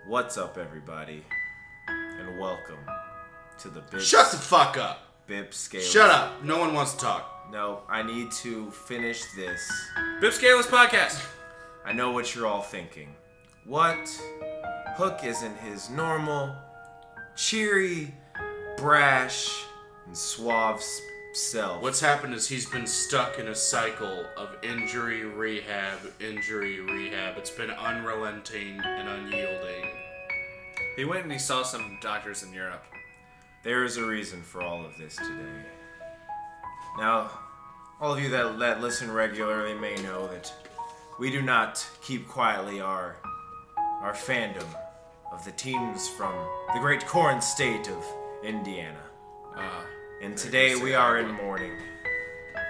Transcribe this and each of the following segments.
What's up, everybody, and welcome to the Bib. Shut the fuck up. Bib Skayless. Shut up. No one wants to talk. No, I need to finish this. Bib Skayless podcast. I know what you're all thinking. What? Hook isn't his normal, cheery, brash, and suave self. What's happened is he's been stuck in a cycle of injury, rehab. It's been unrelenting and unyielding. He went and he saw some doctors in Europe. There is a reason for all of this today. Now, all of you that listen regularly may know that we do not keep quietly our fandom of the teams from the great corn state of Indiana. And today we are in mourning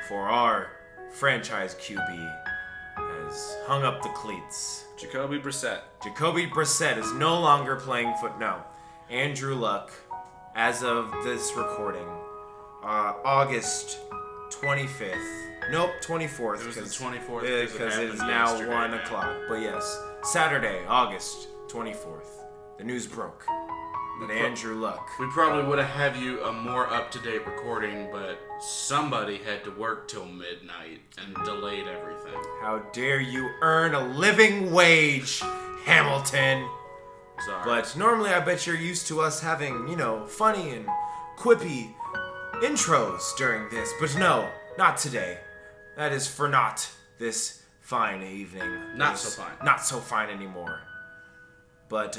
for our franchise QB has hung up the cleats. Jacoby Brissett. Jacoby Brissett is no longer playing No. Andrew Luck, as of this recording, August 25th. Nope, 24th. It was the 24th. Because it is now 1 o'clock. But yes, Saturday, August 24th. The news broke that Andrew Luck. We probably would have you a more up-to-date recording, but somebody had to work till midnight and delayed everything. How dare you earn a living wage, Hamilton? Sorry. But normally I bet you're used to us having, funny and quippy intros during this. But no, not today. That is for not this fine evening. Not so fine. Not so fine anymore. But,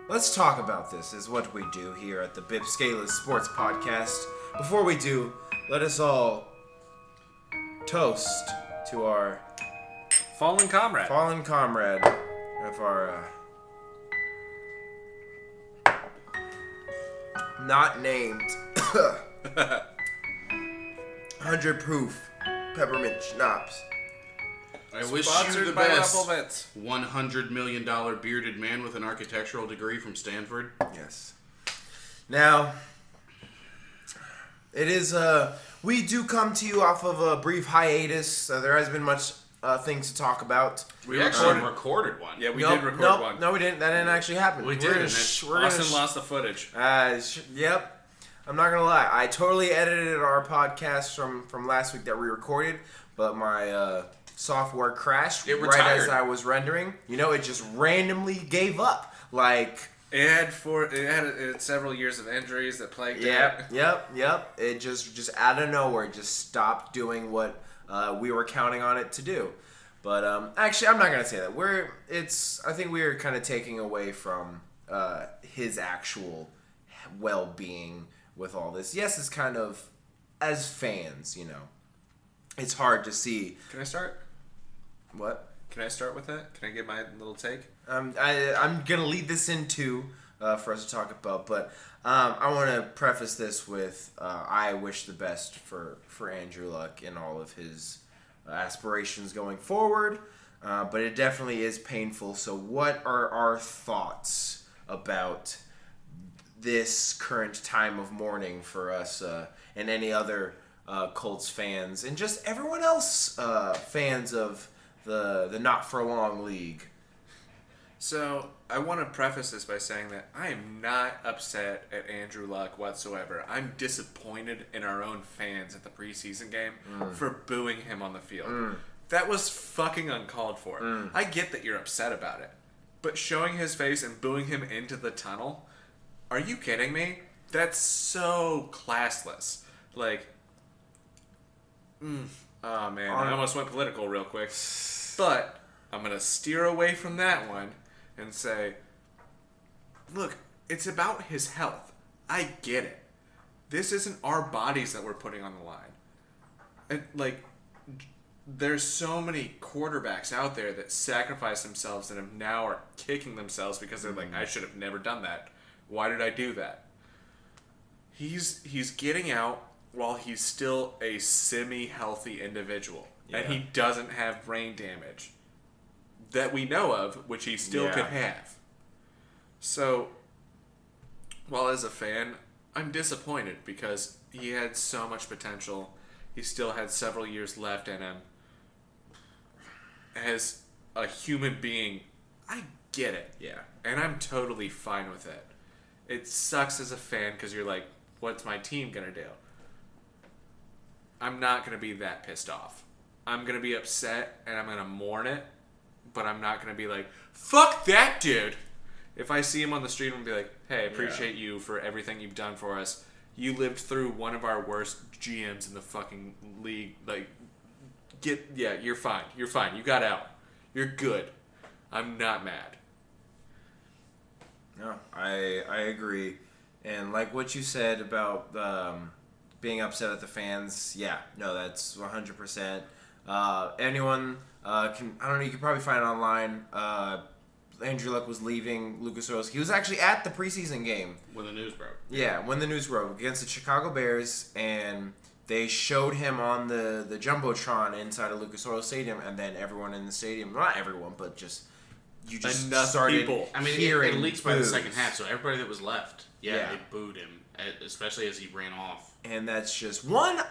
let's talk about this, is what we do here at the Bib Skayless Sports Podcast. Before we do, let us all toast to our Fallen comrade. fallen comrade of our not named 100 proof peppermint schnapps. I wish you Sponsored the by best. Rufflebits. $100 million bearded man with an architectural degree from Stanford. Yes. Now, it is, we do come to you off of a brief hiatus. There hasn't been much things to talk about. We actually recorded one. Yeah, we did record one. No, we didn't. That didn't actually happen. We did, and it- Austin lost the footage. Yep. I'm not going to lie. I totally edited our podcast from last week that we recorded, but my software crashed It right retired. as I was rendering. It just randomly gave up. Like... It had several years of injuries that plagued it. Yep. It just out of nowhere just stopped doing what we were counting on it to do. But actually, I'm not gonna say that. I think we are kind of taking away from his actual well-being with all this. Yes, it's kind of, as fans, it's hard to see. Can I start? What? Can I start with that? Can I get my little take? I'm gonna lead this into for us to talk about, but I want to preface this with I wish the best for Andrew Luck in all of his aspirations going forward, but it definitely is painful. So, what are our thoughts about this current time of mourning for us and any other Colts fans and just everyone else fans of the not for long league? So, I want to preface this by saying that I am not upset at Andrew Luck whatsoever. I'm disappointed in our own fans at the preseason game for booing him on the field. That was fucking uncalled for. I get that you're upset about it. But showing his face and booing him into the tunnel, are you kidding me? That's so classless. Like, oh man, I almost went political real quick. But I'm going to steer away from that one and say, look, it's about his health. I get it. This isn't our bodies that we're putting on the line. And, there's so many quarterbacks out there that sacrifice themselves and now are kicking themselves because they're like, I should have never done that. Why did I do that? He's getting out while he's still a semi-healthy individual. Yeah. And he doesn't have brain damage that we know of, which he still could have. So, while as a fan, I'm disappointed because he had so much potential. He still had several years left in him. As a human being, I get it. Yeah. And I'm totally fine with it. It sucks as a fan because you're like, what's my team going to do? I'm not going to be that pissed off. I'm going to be upset and I'm going to mourn it, but I'm not going to be like, fuck that dude. If I see him on the street, I'm going to be like, hey, I appreciate you for everything you've done for us. You lived through one of our worst GMs in the fucking league. Like, you're fine. You're fine. You got out. You're good. I'm not mad. No, I agree. And like what you said about being upset at the fans, that's 100%. Anyone can, I don't know, you can probably find it online. Andrew Luck was leaving Lucas Oil. He was actually at the preseason game. When the news broke. Yeah, when the news broke against the Chicago Bears, and they showed him on the Jumbotron inside of Lucas Oil Stadium, and then everyone in the stadium, not everyone, but just enough started people. I mean, hearing it leaks by the boos. second half, so everybody that was left, Yeah. they booed him, especially as he ran off. And that's just one.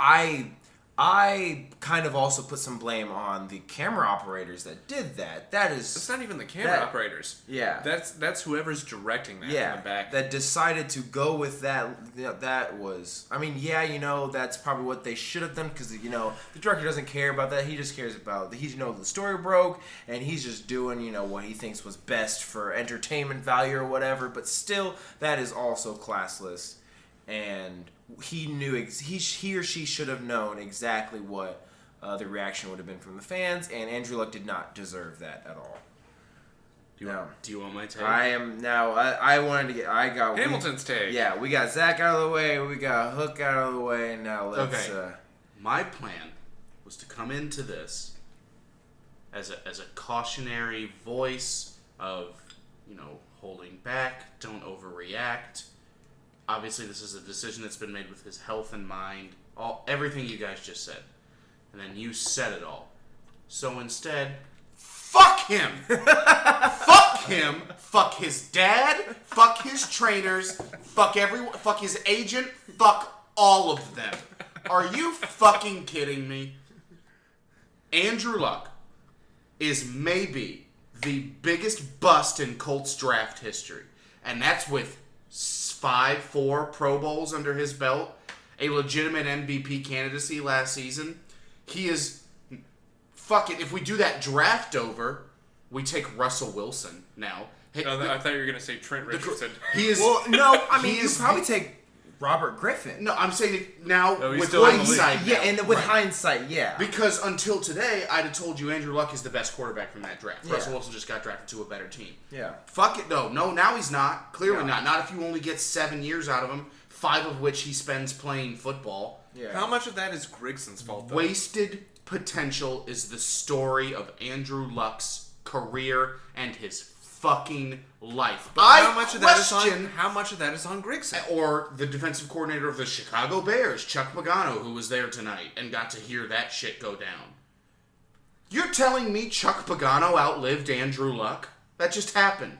I kind of also put some blame on the camera operators that did that. It's not even the camera operators. Yeah. That's whoever's directing that from the back. That decided to go with that. That was, I mean, that's probably what they should have done, because, the director doesn't care about that. He just cares about, the story broke, and he's just doing, what he thinks was best for entertainment value or whatever. But still, that is also classless. And he knew, he or she should have known exactly what the reaction would have been from the fans, and Andrew Luck did not deserve that at all. Do you want my take? I am now. I wanted to get. I got Hamilton's take. Yeah, we got Zach out of the way. We got Hook out of the way. And now let's. Okay. My plan was to come into this as a cautionary voice of, holding back, don't overreact. Obviously, this is a decision that's been made with his health in mind. Everything you guys just said. And then you said it all. So instead, fuck him! Fuck him! Fuck his dad! Fuck his trainers! Fuck everyone! Fuck his agent! Fuck all of them! Are you fucking kidding me? Andrew Luck is maybe the biggest bust in Colts draft history. And that's with 4 Pro Bowls under his belt, a legitimate MVP candidacy last season. He is, fuck it, if we do that draft over, we take Russell Wilson now. I thought you were going to say Trent Richardson. He is. Well, no, I mean, you probably take Robert Griffin. No, I'm saying it now with still in the hindsight. Yeah, and with hindsight, yeah. Because until today, I'd have told you Andrew Luck is the best quarterback from that draft. Yeah. Russell Wilson just got drafted to a better team. Yeah. Fuck it, though. No, now he's not. Clearly Yeah. not. Not if you only get 7 years out of him, 5 of which he spends playing football. Yeah. How much of that is Grigson's fault, though? Wasted potential is the story of Andrew Luck's career and his fucking life. But how much of that is on Grigson? Or the defensive coordinator of the Chicago Bears, Chuck Pagano, who was there tonight and got to hear that shit go down. You're telling me Chuck Pagano outlived Andrew Luck? That just happened.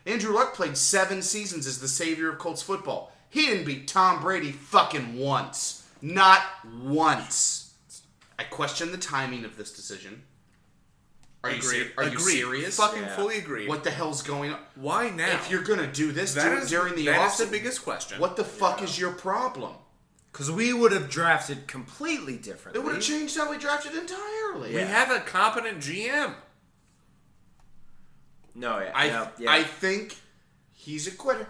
Andrew Luck played 7 seasons as the savior of Colts football. He didn't beat Tom Brady fucking once. Not once. I question the timing of this decision. Are you serious? Fucking fully agree. What the hell's going on? Why now? If you're gonna do this during the that offseason, is the biggest question. what the fuck is your problem? Because we would have drafted completely differently. It would have changed how we drafted entirely. We have a competent GM. No, yeah. I think he's a quitter.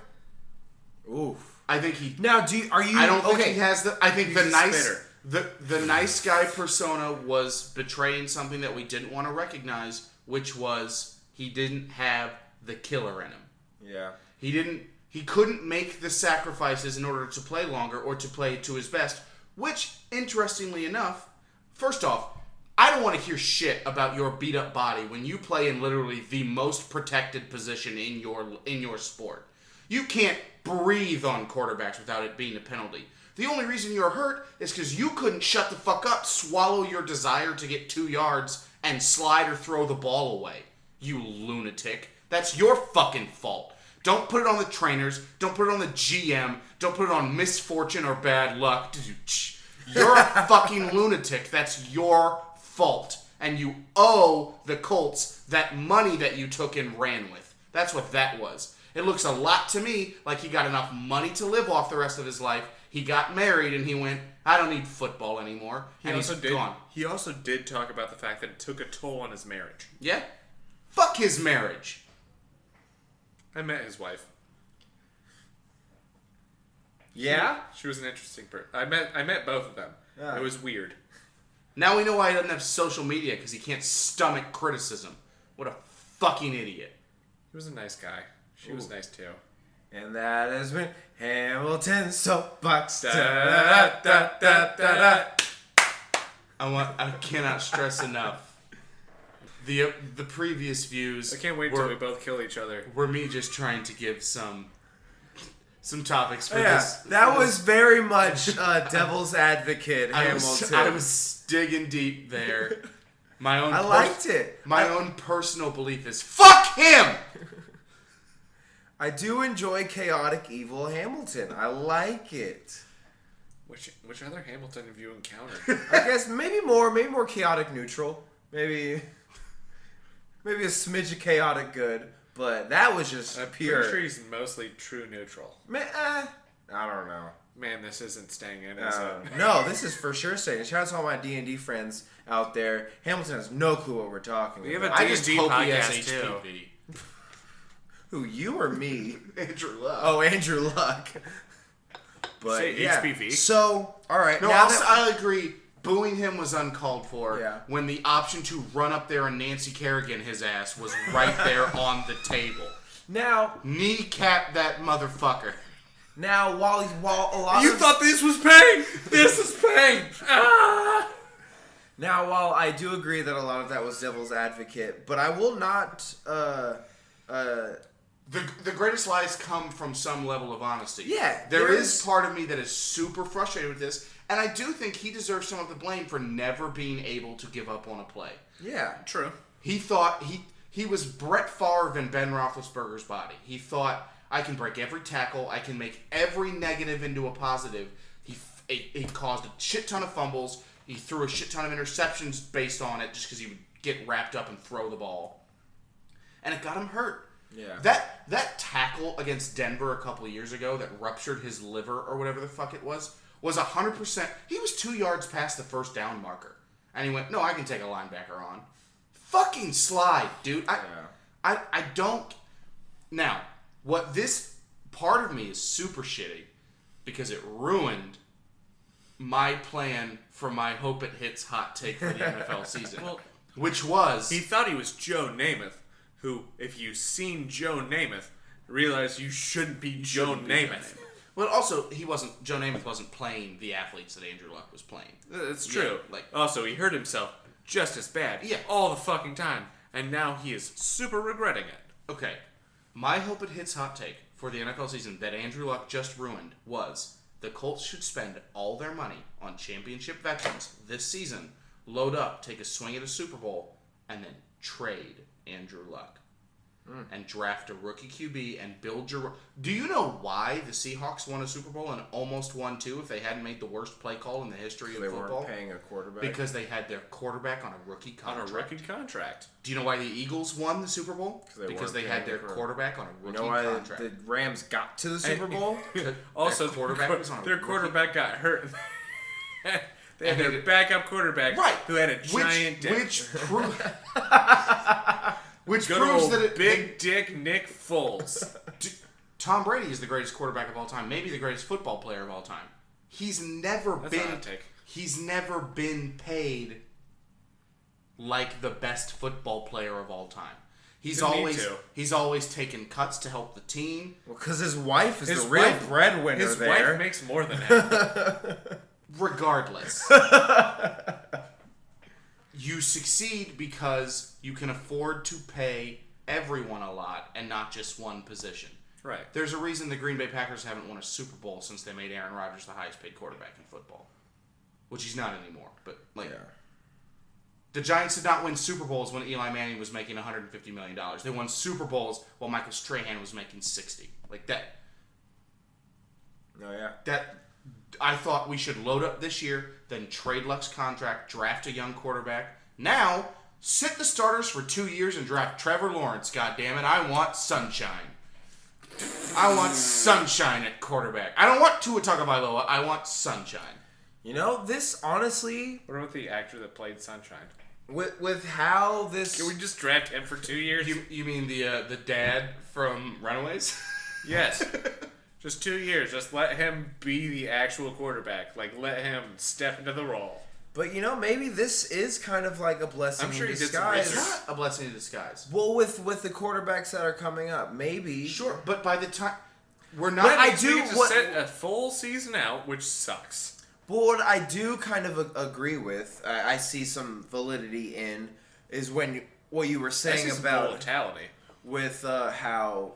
Oof. I think he. Now, are you? I don't think he has the. I think He's the a nice. spitter. The nice guy persona was betraying something that we didn't want to recognize, which was he didn't have the killer in him. Yeah. He couldn't make the sacrifices in order to play longer or to play to his best, which, interestingly enough, first off, I don't want to hear shit about your beat up body when you play in literally the most protected position in your sport. You can't breathe on quarterbacks without it being a penalty. The only reason you're hurt is because you couldn't shut the fuck up, swallow your desire to get 2 yards, and slide or throw the ball away. You lunatic. That's your fucking fault. Don't put it on the trainers. Don't put it on the GM. Don't put it on misfortune or bad luck. You're a fucking lunatic. That's your fault. And you owe the Colts that money that you took and ran with. That's what that was. It looks a lot to me like he got enough money to live off the rest of his life. He got married and he went, I don't need football anymore. And he's gone. He also did talk about the fact that it took a toll on his marriage. Yeah? Fuck his marriage. I met his wife. Yeah? She was an interesting person. I met both of them. Yeah. It was weird. Now we know why he doesn't have social media, because he can't stomach criticism. What a fucking idiot. He was a nice guy. She was nice too. And that has been Hamilton's Soapbox. I cannot stress enough. The previous views. I can't wait till we both kill each other. Were me just trying to give some topics for Yeah, this. that was very much devil's advocate Hamilton. I was digging deep there. I liked it. My own personal belief is fuck him. I do enjoy chaotic evil Hamilton. I like it. Which other Hamilton have you encountered? I guess maybe more chaotic neutral. Maybe a smidge of chaotic good. But that was just pure. I'm sure he's mostly true neutral. I don't know. Man, this isn't staying in, is it? No, this is for sure staying. Shout out to all my D&D friends out there. Hamilton has no clue what we're talking We have about. a I just D&D hope he has podcast too. HPV. Who, you or me? Andrew Luck. Oh, Andrew Luck. But Say yeah. HPV. So, all right. No, now I agree. Booing him was uncalled for. Yeah. When the option to run up there and Nancy Kerrigan his ass was right there on the table. Now, Kneecap that motherfucker. while a lot You of thought this was pain? This is pain! Ah! now, while I do agree that a lot of that was devil's advocate, but I will not. The greatest lies come from some level of honesty. Yeah, there is part of me that is super frustrated with this, and I do think he deserves some of the blame for never being able to give up on a play. Yeah, True. He thought he was Brett Favre in Ben Roethlisberger's body. He thought, I can break every tackle, I can make every negative into a positive. He caused a shit ton of fumbles. He threw a shit ton of interceptions based on it just because he would get wrapped up and throw the ball, and it got him hurt. Yeah. That tackle against Denver a couple of years ago that ruptured his liver or whatever the fuck it was 100%. He was 2 yards past the first down marker, and he went, "No, I can take a linebacker on." Fucking slide, dude. I don't. Now, what this part of me is super shitty because it ruined my plan for my hope it hits hot take for the NFL season, which was He thought he was Joe Namath, who, if you've seen Joe Namath, realize you shouldn't be Joe Namath. Well, also, Joe Namath wasn't playing the athletes that Andrew Luck was playing. That's true. Yeah, Also, he hurt himself just as bad. Yeah. All the fucking time. And now he is super regretting it. Okay, my hope it hits hot take for the NFL season that Andrew Luck just ruined was the Colts should spend all their money on championship veterans this season, load up, take a swing at a Super Bowl, and then trade Andrew Luck. And draft a rookie QB and build your... Do you know why the Seahawks won a Super Bowl and almost won two if they hadn't made the worst play call in the history of football? They weren't paying a quarterback. Because they had their quarterback on a rookie contract. On a rookie contract. Do you know why the Eagles won the Super Bowl? Because they had their quarterback on a rookie contract. The Rams got to the Super Bowl? Also, their quarterback was on a their quarterback got hurt. They had their backup quarterback who had a giant dick. Which Good proves old that it, big dick Nick Foles. Tom Brady is the greatest quarterback of all time, maybe the greatest football player of all time. He's never That's a hot take. He's never been paid like the best football player of all time. He's always taken cuts to help the team. Well, because his wife is the real breadwinner His there. wife makes more than that. Regardless. You succeed because you can afford to pay everyone a lot and not just one position. Right. There's a reason the Green Bay Packers haven't won a Super Bowl since they made Aaron Rodgers the highest paid quarterback in football. Which he's not anymore. But the Giants did not win Super Bowls when Eli Manning was making $150 million. They won Super Bowls while Michael Strahan was making 60. Like that. Oh, yeah. That I thought we should load up this year, then trade Luck's contract, draft a young quarterback. Now, Sit the starters for 2 years and draft Trevor Lawrence, goddammit. I want sunshine. I want sunshine at quarterback. I don't want Tua Tagovailoa. I want sunshine. You know, this honestly... What about the actor that played Sunshine? With how this... Can we just draft him for 2 years? You mean the dad from Runaways? Yes. Just 2 years. Just let him be the actual quarterback. Like, let him step into the role. But, you know, maybe this is kind of like a blessing I'm sure in he did disguise. some It's not a blessing in disguise. Well, with the quarterbacks that are coming up, maybe... Sure, but by the time... We're not... But I We do... get to sit a full season out, which sucks. But what I do kind of agree with, I see some validity in, is when what you were saying about volatility with how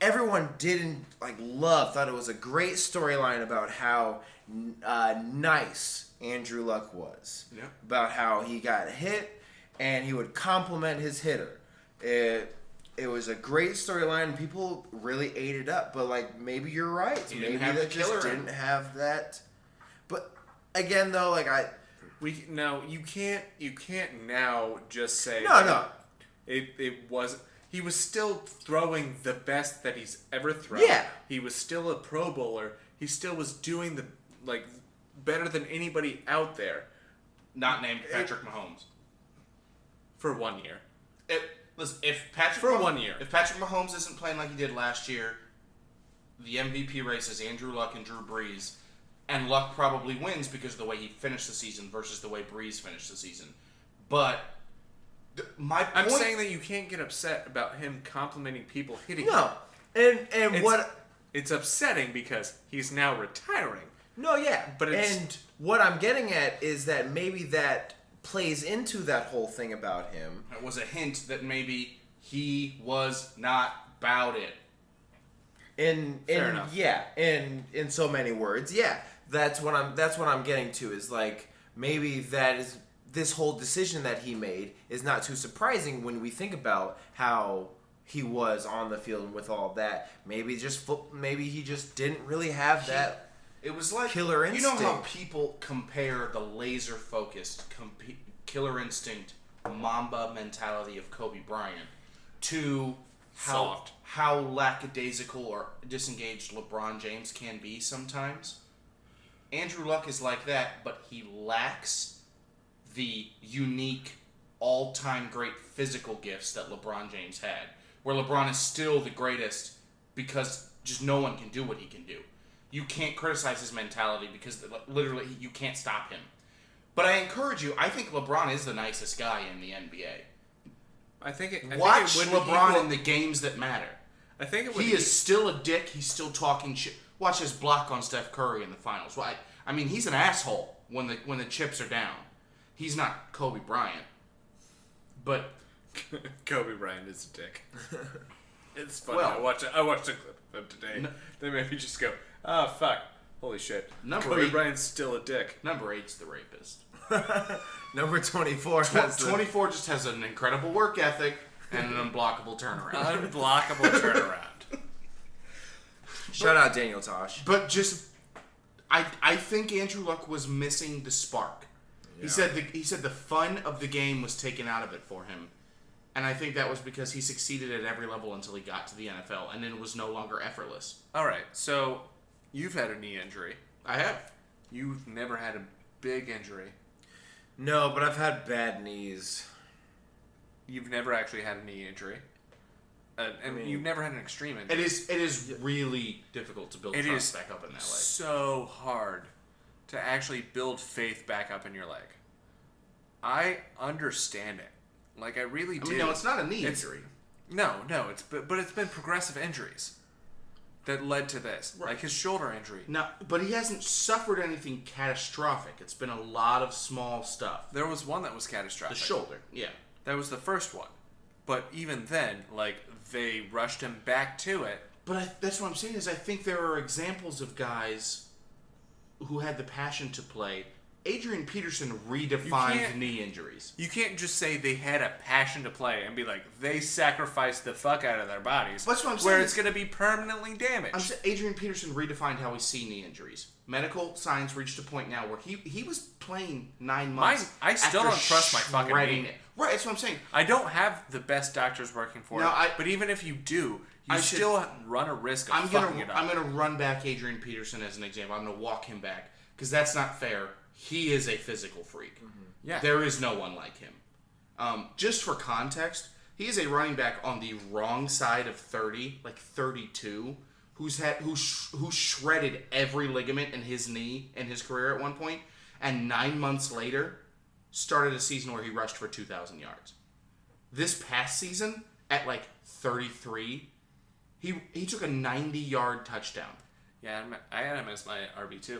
everyone thought it was a great storyline about how nice Andrew Luck was. Yeah. About how he got hit and he would compliment his hitter. It was a great storyline. People really ate it up. But like maybe you're right. He Maybe didn't have they the killer just in didn't have that. But again, though, like you can't now just say no. It wasn't. He was still throwing the best that he's ever thrown. Yeah. He was still a Pro Bowler. He still was doing better than anybody out there Not named Patrick Mahomes. for 1 year. Listen, if Patrick For 1 year. If Patrick Mahomes isn't playing like he did last year, the MVP race is Andrew Luck and Drew Brees. And Luck probably wins because of the way he finished the season versus the way Brees finished the season. But I'm saying that you can't get upset about him complimenting people hitting No. him. And It's upsetting because he's now retiring. No, yeah. But and what I'm getting at is that maybe that plays into that whole thing about him. it was a hint that maybe he was not about it. Fair enough. Yeah, in so many words. Yeah. That's what I'm getting to is like maybe that is this whole decision that he made is not too surprising when we think about how he was on the field and with all that. Maybe he just didn't really have that. It was like killer You know how instinct. people compare the laser-focused killer instinct, Mamba mentality of Kobe Bryant to how lackadaisical or disengaged LeBron James can be sometimes. Andrew Luck is like that, but he lacks the unique, all-time great physical gifts that LeBron James had. Where LeBron is still the greatest because just no one can do what he can do. You can't criticize his mentality because literally you can't stop him. But I encourage you, I think LeBron is the nicest guy in the NBA. Watch LeBron in the games that matter. He is still a dick. He's still talking shit. Watch his block on Steph Curry in the finals. Well, I mean, he's an asshole when the chips are down. He's not Kobe Bryant, but Kobe Bryant is a dick. It's funny. Well, I watched a clip of him today. They made me just go, oh, fuck. Holy shit. Kobe Bryant's still a dick. Number 8's the rapist. Number 24 has 24 just has an incredible work ethic and an unblockable turnaround. Unblockable turnaround. Shout out Daniel Tosh. But just, I think Andrew Luck was missing the spark. Yeah. He said the fun of the game was taken out of it for him. And I think that was because he succeeded at every level until he got to the NFL, and then it was no longer effortless. All right, so you've had a knee injury. I have. You've never had a big injury. No, but I've had bad knees. You've never actually had a knee injury. You've never had an extreme injury. It is really difficult to build trust back up in that leg. So hard to actually build faith back up in your leg. I understand it. Like, I really do. No, it's not a knee injury. No, but it's been progressive injuries that led to this. Right. Like his shoulder injury. No, but he hasn't suffered anything catastrophic. It's been a lot of small stuff. There was one that was catastrophic. The shoulder, yeah. That was the first one. But even then, like, they rushed him back to it. But that's what I'm saying is I think there are examples of guys who had the passion to play. Adrian Peterson redefined knee injuries. You can't just say they had a passion to play and be like, they sacrificed the fuck out of their bodies. That's what I'm saying. Where it's going to be permanently damaged. Adrian Peterson redefined how we see knee injuries. Medical science reached a point now where he was playing 9 months. I still don't trust my fucking knee. Right, that's what I'm saying. I don't have the best doctors working for No, it, but even if you do, you still run a risk of fucking it up. I'm going to run back Adrian Peterson as an example. I'm going to walk him back because that's not fair. He is a physical freak. Mm-hmm. Yeah. There is no one like him. Just for context, he is a running back on the wrong side of 30, like 32, who shredded every ligament in his knee in his career at one point, and 9 months later started a season where he rushed for 2,000 yards. This past season, at like 33, he took a 90-yard touchdown. Yeah, I had him as my RB2.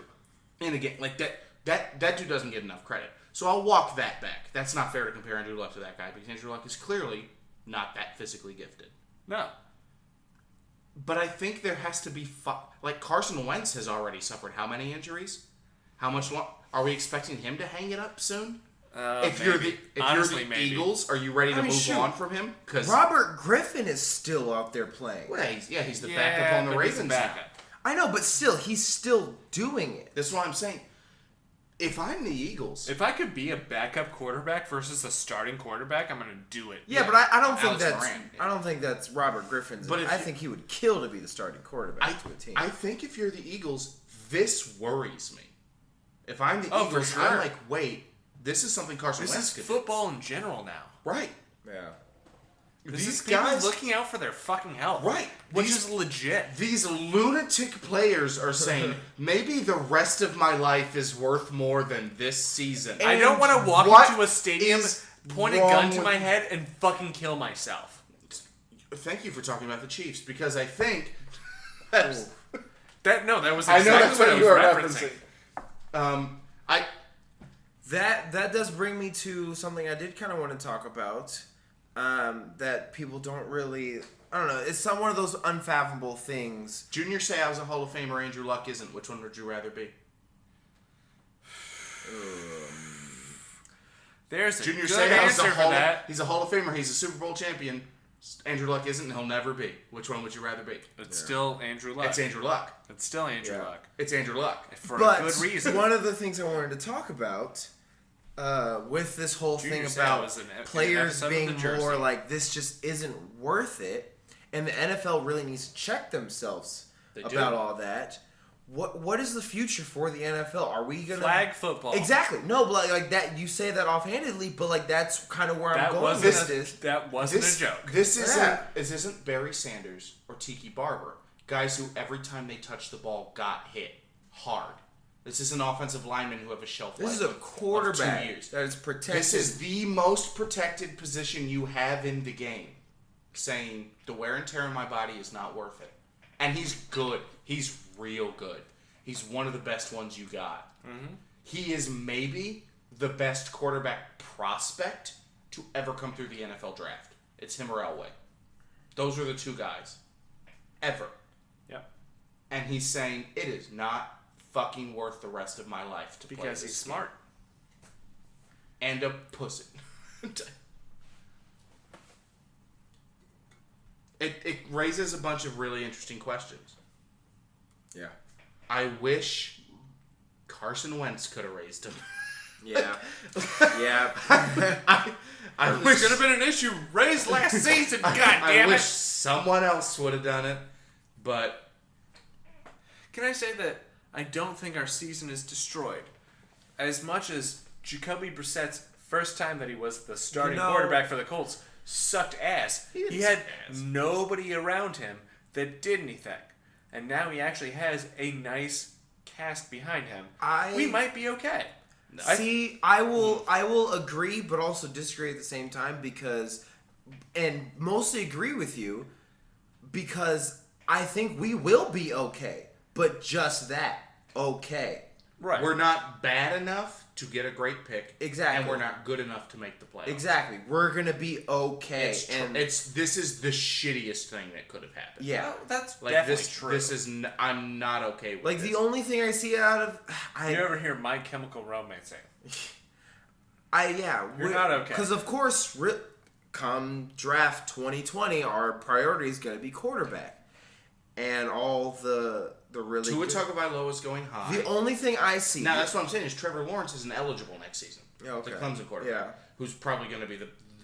And again, like that dude doesn't get enough credit. So I'll walk that back. That's not fair to compare Andrew Luck to that guy because Andrew Luck is clearly not that physically gifted. No. But I think there has to be like Carson Wentz has already suffered how many injuries? How much long are we expecting him to hang it up soon? If you're the Eagles, are you ready to move on from him? Because Robert Griffin is still out there playing. Well, he's the backup on the Ravens. I know, but still, he's still doing it. That's what I'm saying. If I'm the Eagles, if I could be a backup quarterback versus a starting quarterback, I'm gonna do it. Yeah, but I don't think Alex that's Moran. I don't think that's Robert Griffin's. But I think he would kill to be the starting quarterback to a team. I think if you're the Eagles, this worries me. If I'm the Eagles, for sure. I'm like, wait, this is something Carson Wentz could do. This is football in general now. Right. Yeah. These guys looking out for their fucking health. Right. Which is legit. These lunatic players are saying, maybe the rest of my life is worth more than this season. I don't want to walk into a stadium, point a gun to my head, and fucking kill myself. Thank you for talking about the Chiefs, because I think... that was exactly what I was referencing. That does bring me to something I did kind of want to talk about. That people don't really... I don't know. It's one of those unfathomable things. Junior Seau's a Hall of Famer. Andrew Luck isn't. Which one would you rather be? There's a Junior good Seau's answer for that. He's a Hall of Famer. He's a Super Bowl champion. Andrew Luck isn't, and he'll never be. Which one would you rather be? It's still Andrew Luck. It's Andrew Luck. It's still Andrew Luck. It's Andrew Luck. For a good reason. One of the things I wanted to talk about... with this whole thing about players being more like, this just isn't worth it, and the NFL really needs to check themselves about all that. What is the future for the NFL? Are we gonna flag football? Exactly. No, but like that, you say that offhandedly, but like that's kind of where I'm going with this. That wasn't a joke. This isn't Barry Sanders or Tiki Barber, guys who every time they touch the ball got hit hard. This is an offensive lineman who have a shelf life. This is a quarterback 2 years. that is protected. This is the most protected position you have in the game. Saying the wear and tear on my body is not worth it. And he's good. He's real good. He's one of the best ones you got. Mm-hmm. He is maybe the best quarterback prospect to ever come through the NFL draft. It's him or Elway. Those are the two guys. Ever. Yep. And he's saying it is not fucking worth the rest of my life to play because he's smart and a pussy. It raises a bunch of really interesting questions. Yeah, I wish Carson Wentz could have raised him. Yeah, yeah. I wish wish could have been an issue raised last season. God I damn wish it! someone else would have done it, but can I say that? I don't think our season is destroyed. As much as Jacoby Brissett's first time that he was the starting quarterback for the Colts sucked ass. He had nobody around him that did anything. And now he actually has a nice cast behind him. We might be okay. See, I will agree but also disagree at the same time and mostly agree with you because I think we will be okay. But just that. Okay. Right. We're not bad enough to get a great pick. Exactly. And we're not good enough to make the playoffs. Exactly. We're going to be okay. This is the shittiest thing that could have happened. Yeah. Well, that's definitely true. This is I'm not okay with like this. The only thing I see out of you ever hear My Chemical Romance sing? You're not okay. Because of course come draft 2020 our priority is going to be quarterback. And all the really Tua Tagovailoa is going high. The only thing I see... Now, that's what I'm saying is Trevor Lawrence isn't eligible next season. Yeah, okay. The Clemson quarterback. Yeah. Who's probably going to be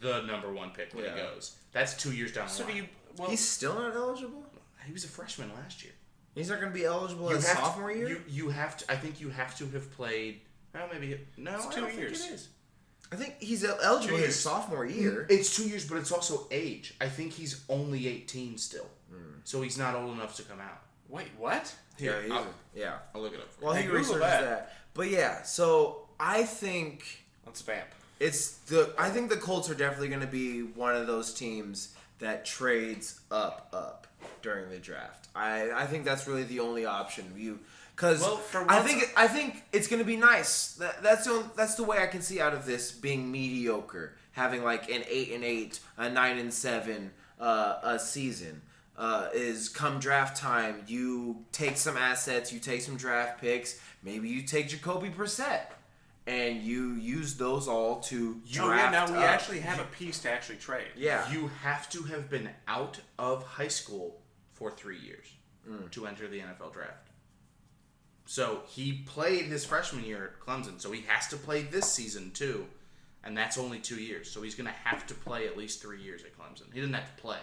the number 1 pick when he Yeah. goes. That's 2 years down the So line. He's still not eligible? He was a freshman last year. He's not going to be eligible You as have to- sophomore year? You have to. I think you have to have played. Well, maybe no. It's I 2 don't years. think it is. I think he's eligible 2 his years. sophomore year. It's 2 years, but it's also age. I think he's only 18 still, so he's not old enough to come out. Wait, what? Here, yeah, yeah. I'll look it up. Well, Hey, he Google researches that. that. But yeah, so I think Let's vamp. I think the Colts are definitely going to be one of those teams that trades up during the draft. I think that's really the only option. Because I think it's going to be nice. That's the way I can see out of this being mediocre, having like an 8-8, a 9-7 a season. Is come draft time, you take some assets, you take some draft picks, maybe you take Jacoby Brissett, and you use those all to draft now we up. actually have a piece to actually trade. Yeah. You have to have been out of high school for 3 years to enter the NFL draft. So he played his freshman year at Clemson, so he has to play this season too, and that's only 2 years. So he's going to have to play at least 3 years at Clemson. He didn't have to play,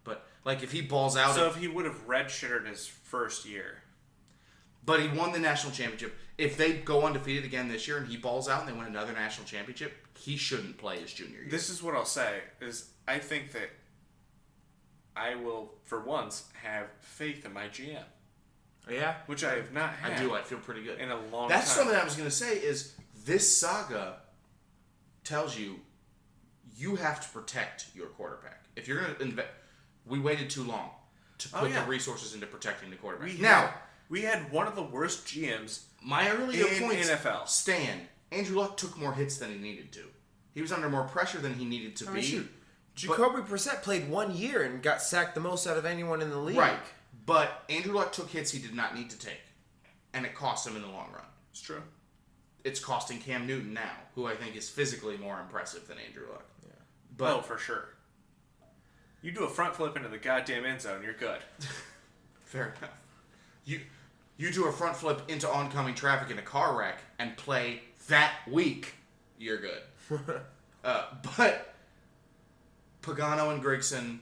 but like if he balls out, So if he would have redshirted his first year, but he won the national championship. If they go undefeated again this year and he balls out and they win another national championship, he shouldn't play his junior year. this is what I'll say: is I think that I will, for once, have faith in my GM, Yeah. which I have not had. I do. I feel pretty good. in a long That's time. something I was going to say is this saga tells you have to protect your quarterback. If you're going to invest, we waited too long to put the resources into protecting the quarterback. We had one of the worst GMs my earlier in points NFL. stand. Andrew Luck took more hits than he needed to. He was under more pressure than he needed to be. Shoot. Jacoby Brissett played 1 year and got sacked the most out of anyone in the league. Right. But Andrew Luck took hits he did not need to take. And it cost him in the long run. It's true. It's costing Cam Newton now, who I think is physically more impressive than Andrew Luck. Yeah. But Oh, for sure. You do a front flip into the goddamn end zone, you're good. fair enough. You do a front flip into oncoming traffic in a car wreck and play that week, you're good. But Pagano and Grigson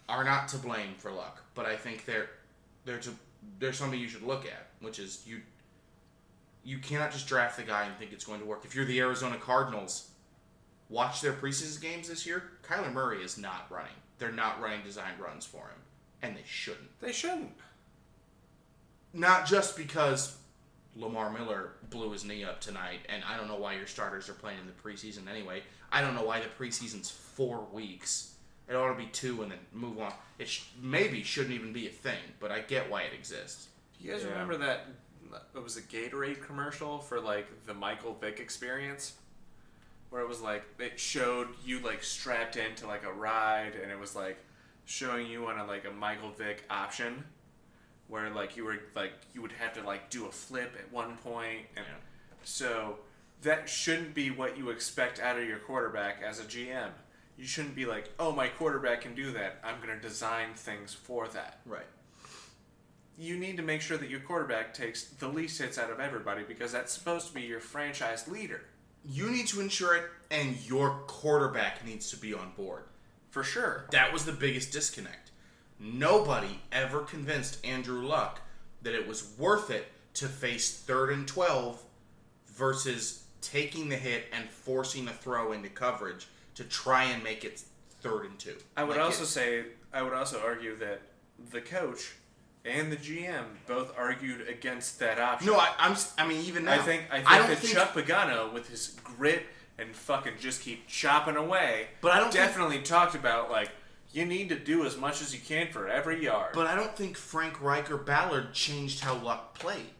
are not to blame for Luck, but I think they're something you should look at, which is you cannot just draft the guy and think it's going to work. If you're the Arizona Cardinals, watch their preseason games this year. Kyler Murray is not running. They're not running designed runs for him, and they shouldn't. They shouldn't. Not just because Lamar Miller blew his knee up tonight, and I don't know why your starters are playing in the preseason anyway. I don't know why the preseason's 4 weeks. It ought to be 2 and then move on. It maybe shouldn't even be a thing, but I get why it exists. Do you guys remember that? It was a Gatorade commercial for like the Michael Vick experience, where it was like it showed you like strapped into like a ride, and it was like showing you on a Michael Vick option, where like you would have to like do a flip at one point, and so that shouldn't be what you expect out of your quarterback as a GM. You shouldn't be like, oh, my quarterback can do that. I'm going to design things for that. Right. You need to make sure that your quarterback takes the least hits out of everybody, because that's supposed to be your franchise leader. You need to ensure it, and your quarterback needs to be on board. For sure. That was the biggest disconnect. Nobody ever convinced Andrew Luck that it was worth it to face 3rd and 12 versus taking the hit and forcing a throw into coverage to try and make it 3rd and 2. I would also argue that the coach and the GM both argued against that option. No, I mean even now. I think that Chuck Pagano, with his grit and fucking just keep chopping away, but I don't definitely talked about like you need to do as much as you can for every yard. But I don't think Frank Reich or Ballard changed how Luck played.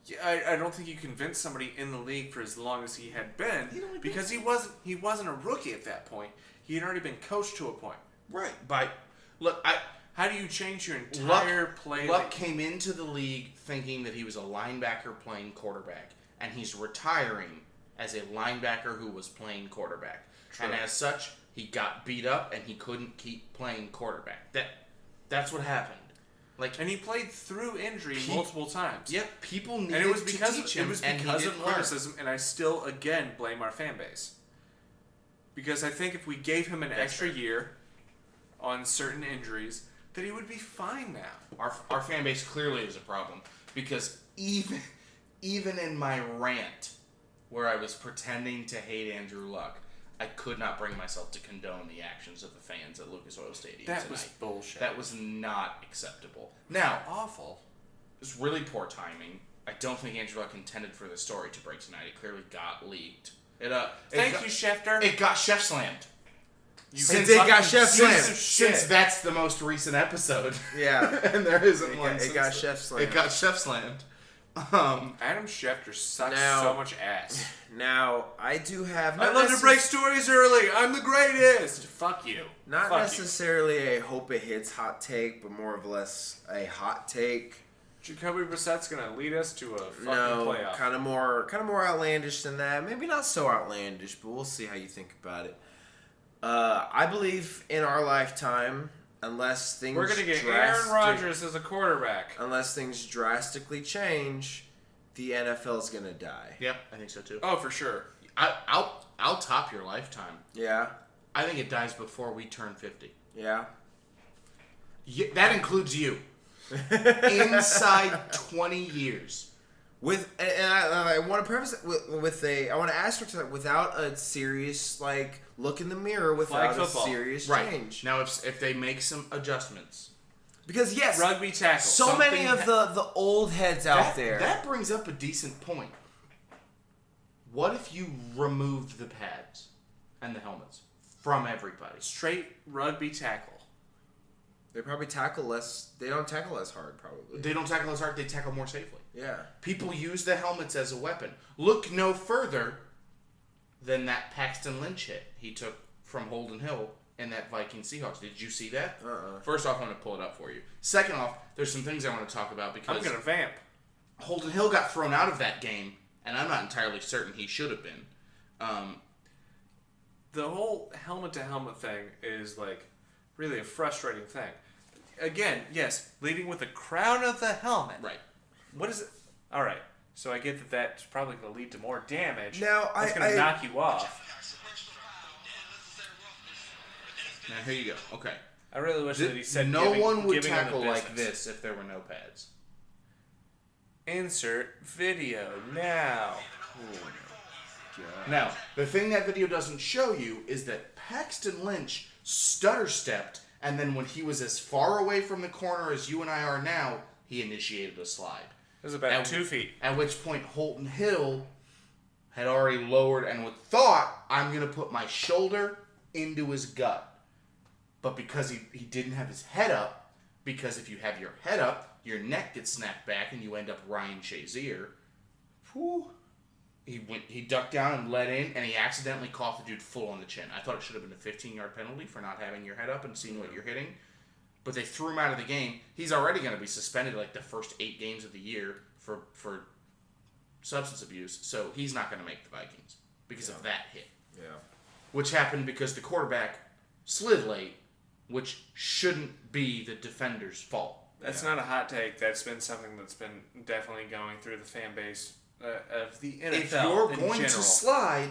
Yeah, I don't think you convinced somebody in the league for as long as he had been, because he wasn't a rookie at that point. He had already been coached to a point. Right. How do you change your entire play? Luck came into the league thinking that he was a linebacker playing quarterback, and he's retiring as a linebacker who was playing quarterback. True. And as such, he got beat up and he couldn't keep playing quarterback. That's what happened. And he played through injury multiple times. Yep, people needed and it was because to teach him, it was and because he of criticism, and I still again blame our fan base. Because I think if we gave him an That's extra fair. year on certain injuries, that he would be fine now. Our fan base clearly is a problem because even in my rant where I was pretending to hate Andrew Luck, I could not bring myself to condone the actions of the fans at Lucas Oil Stadium That tonight. was bullshit. That was not acceptable. Now, Awful. it was really poor timing. I don't think Andrew Luck intended for the story to break tonight. It clearly got leaked. Thank you, Schefter. It got chef slammed. It did got chef slammed. Since that's the most recent episode. Yeah. And there isn't It one. got, since it got the- chef slammed. It got chef slammed. Adam Schefter sucks Now- so much ass. Now, I do have... I love to break stories early. I'm the greatest. Fuck you. Not Fuck necessarily a hope it hits hot take, but more or less a hot take. you. Jacoby Brissett's gonna lead us to a fucking No, playoff. kind of more outlandish than that. Maybe not so outlandish, but we'll see how you think about it. I believe in our lifetime, unless things We're gonna get Aaron Rodgers as a quarterback. unless things drastically change, the NFL's gonna die. Yep, I think so too. Oh, for sure. I'll top your lifetime. Yeah, I think it dies before we turn 50. yeah. That includes you. Inside 20 years. I want to preface it with I want to asterisk that without a serious look in the mirror, without a football. serious Right. change. Now, if they make some adjustments. Because yes, Rugby tackle. so many of the old heads out there. That brings up a decent point. What if you removed the pads and the helmets from everybody? Straight rugby tackle. They probably tackle less. They don't tackle as hard, probably. They don't tackle as hard, they tackle more safely. Yeah. People use the helmets as a weapon. Look no further than that Paxton Lynch hit he took from Holden Hill in that Viking Seahawks. Did you see that? First off, I'm going to pull it up for you. Second off, there's some things I want to talk about because I'm gonna vamp. Holden Hill got thrown out of that game, and I'm not entirely certain he should have been. The whole helmet to helmet thing is really a frustrating thing. Again, yes, leading with the crown of the helmet. Right. What is it? All right. So I get that that's probably going to lead to more damage. Now, it's going to knock you off. Now, here you go. Okay. I really wish that he said no one would giving him tackle the like business. this if there were no pads. Insert video now. Now, the thing that video doesn't show you is that Paxton Lynch stutter stepped, and then when he was as far away from the corner as you and I are now, he initiated a slide. It was about 2 feet. At which point, Holden Hill had already lowered and would thought, I'm going to put my shoulder into his gut. But because he didn't have his head up, because if you have your head up, your neck gets snapped back and you end up Ryan Shazier. Whew. He ducked down and let in, and he accidentally caught the dude full on the chin. I thought it should have been a 15-yard penalty for not having your head up and seeing what you're hitting. But they threw him out of the game. He's already going to be suspended the first 8 games of the year for substance abuse. So he's not going to make the Vikings because of that hit. Yeah. Which happened because the quarterback slid late, which shouldn't be the defender's fault. That's not a hot take. That's been something that's been definitely going through the fan base of the NFL. If you're in going general. to slide,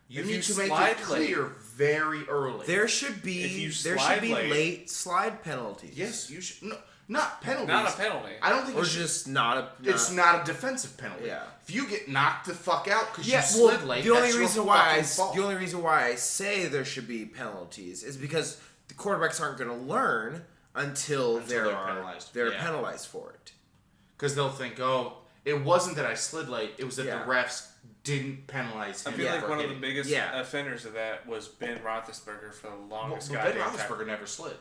you If need you to make slide it clear very early. There should be If you there slide should be late- late slide penalties. Yes, you should. No, not penalties. Not a penalty. I don't think Or it should- just not a. It's not a defensive penalty. Yeah. If you get knocked the fuck out because Yeah, you slid well, late, the only that's your reason why fucking fault. the only reason why I say there should be penalties is because the quarterbacks aren't going to learn until they're they're penalized. They're Yeah. penalized for it. Because they'll think, oh, it wasn't that I slid late. It was that Yeah. the refs didn't penalize I him. feel Yeah. like for one of the hitting. biggest Yeah. offenders of that was Ben Roethlisberger for the Well, longest Ben goddamn time. Roethlisberger never slid.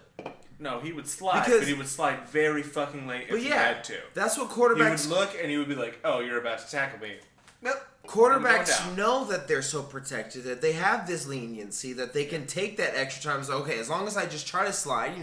No, he would slide, Because- but he would slide very fucking late if But he yeah, had to. that's what He would quarterbacks. look and he would be like, "Oh, you're about to tackle me." Nope. I'm Quarterbacks going down. know that they're so protected that they have this leniency that they can take that extra time. So, okay, as long as I just try to slide,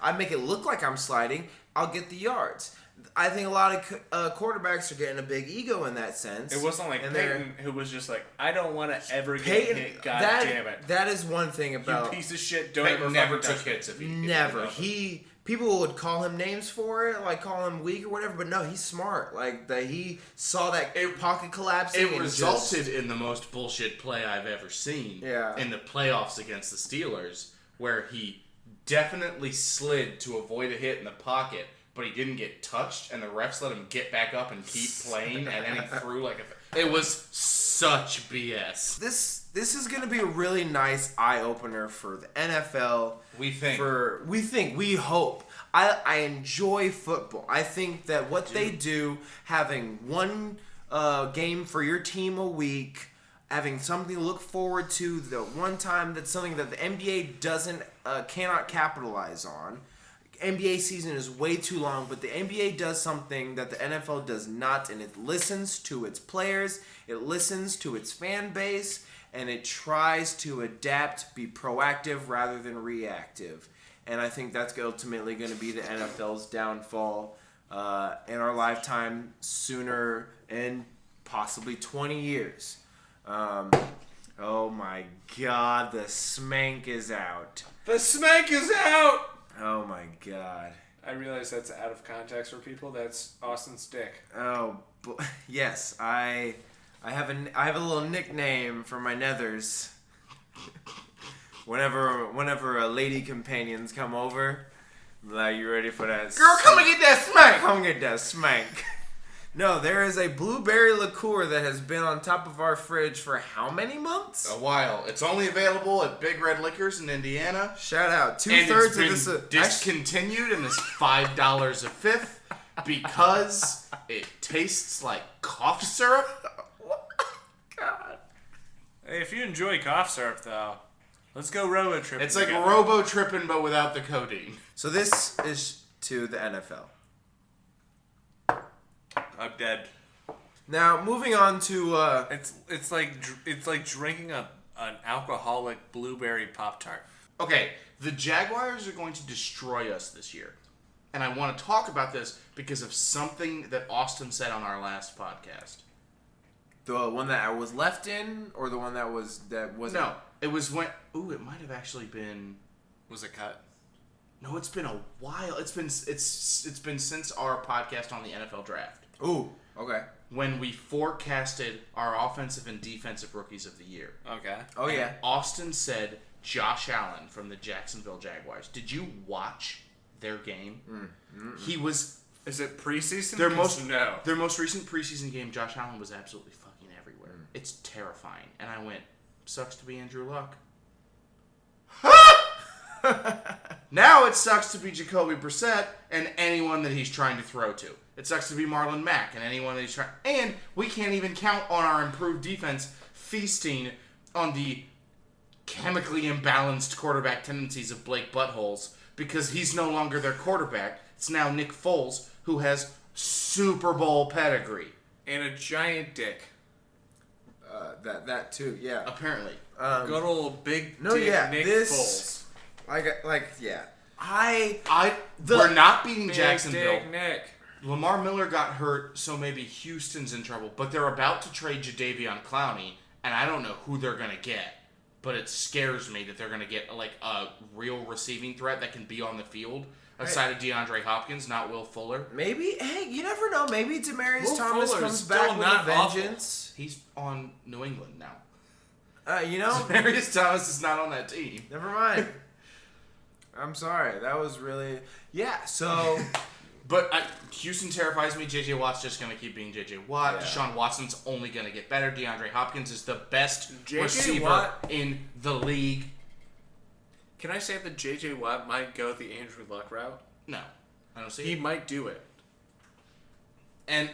I make it look like I'm sliding, I'll get the yards. I think a lot of quarterbacks are getting a big ego in that sense. It wasn't like and they're- Peyton, who was just like, "I don't want to ever get Peyton, hit." God that, damn it! that is one thing You about piece of shit! Don't Peyton ever never fucking took touch me. hits if he never. if he- people would call him names for it, like call him weak or whatever. But no, he's smart. Like that, he saw that pocket collapsing. It resulted in the most bullshit play I've ever seen. Yeah. In the playoffs against the Steelers, where he definitely slid to avoid a hit in the pocket, but he didn't get touched, and the refs let him get back up and keep playing, and then he threw like a... It was such BS. This is going to be a really nice eye-opener for the NFL. We hope. I enjoy football. I think that what they do, having one game for your team a week, having something to look forward to, the one time that's something that the NBA cannot capitalize on. NBA season is way too long, but the NBA does something that the NFL does not, and it listens to its players, it listens to its fan base, and it tries to adapt, be proactive rather than reactive. And I think that's ultimately going to be the NFL's downfall in our lifetime, sooner in possibly 20 years. Oh my God, the smank is out. The smank is out! Oh my God. I realize that's out of context for people. That's Austin's dick. Oh, yes. I have a little nickname for my nethers. Whenever lady companions come over, I'm like, you ready for that? Girl, come and get that smack! Come get that smank. No, there is a blueberry liqueur that has been on top of our fridge for how many months? A while. It's only available at Big Red Liquors in Indiana. Shout out. And Two-thirds it's of been this... discontinued and is $5 a fifth because it tastes like cough syrup. God. Hey, if you enjoy cough syrup, though, let's go robo tripping. It's like robo tripping, but without the codeine. So this is to the NFL. I'm dead. Now, moving on to... It's like drinking an alcoholic blueberry Pop-Tart. Okay, the Jaguars are going to destroy us this year. And I want to talk about this because of something that Austin said on our last podcast. The one that I was left in, or the one that wasn't? No, it was when... Ooh, it might have actually been... Was it cut? No, it's been a while. It's been since our podcast on the NFL draft. Ooh, okay. When we forecasted our offensive and defensive rookies of the year. Okay. Oh, yeah. Austin said Josh Allen from the Jacksonville Jaguars. Did you watch their game? He was... Is it preseason? Their most recent preseason game, Josh Allen was absolutely fucking everywhere. It's terrifying. And I went, sucks to be Andrew Luck. Now it sucks to be Jacoby Brissett and anyone that he's trying to throw to. It sucks to be Marlon Mack and anyone that he's trying... And we can't even count on our improved defense feasting on the chemically imbalanced quarterback tendencies of Blake Buttholes because he's no longer their quarterback. It's now Nick Foles, who has Super Bowl pedigree. And a giant dick. That too, yeah. Apparently. Good old big No, dick yeah, Nick this... Foles. Yeah. We're not beating Big Jacksonville. Dick Nick. Lamar Miller got hurt, so maybe Houston's in trouble. But they're about to trade Jadeveon Clowney, and I don't know who they're going to get. But it scares me that they're going to get like a real receiving threat that can be on the field. Aside of DeAndre Hopkins, not Will Fuller. Maybe, hey, you never know. Maybe Demaryius Thomas Fuller comes is back still with not a vengeance. He's on New England now. You know, Demaryius Thomas is not on that team. never mind. I'm sorry. That was really... Yeah, so... But Houston terrifies me. J.J. Watt's just going to keep being J.J. Watt. Yeah. Deshaun Watson's only going to get better. DeAndre Hopkins is the best J.J. receiver Watt- in the league. Can I say that J.J. Watt might go the Andrew Luck route? No. I don't see He it. might do it. And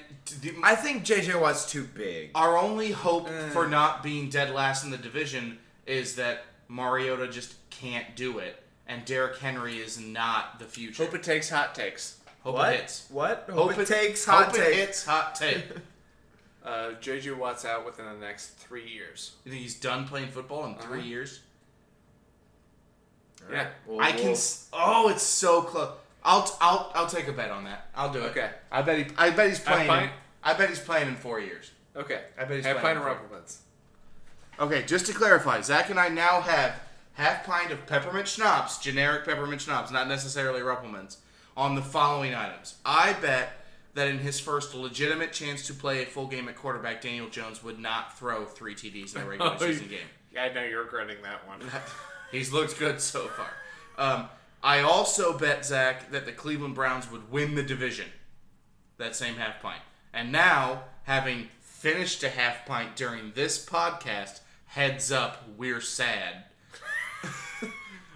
I think J.J. Watt's too big. our only hope for not being dead last in the division is that Mariota just can't do it. And Derrick Henry is not the future. Hope it takes hot takes. Hope What? it hits. What? Hope it takes hot Hope take. it hits hot take. J.J. Watt's out within the next 3 years. You think he's done playing football in 3 years? Yeah. Well, Oh, it's so close. I'll take a bet on that. I'll do it. Okay. I bet he's playing. Half pint? I bet he's playing in 4 years. Okay. I bet he's Half playing pint of in 4 Rumplemans. Okay, just to clarify, Zach and I now have half pint of peppermint schnapps, generic peppermint schnapps, not necessarily Ruppelmans, on the following items. I bet that in his first legitimate chance to play a full game at quarterback, Daniel Jones would not throw 3 TDs in a regular season game. Yeah, I know you're regretting that one. He's looked good so far. I also bet, Zach, that the Cleveland Browns would win the division. That same half pint. And now, having finished a half pint during this podcast, heads up, we're sad.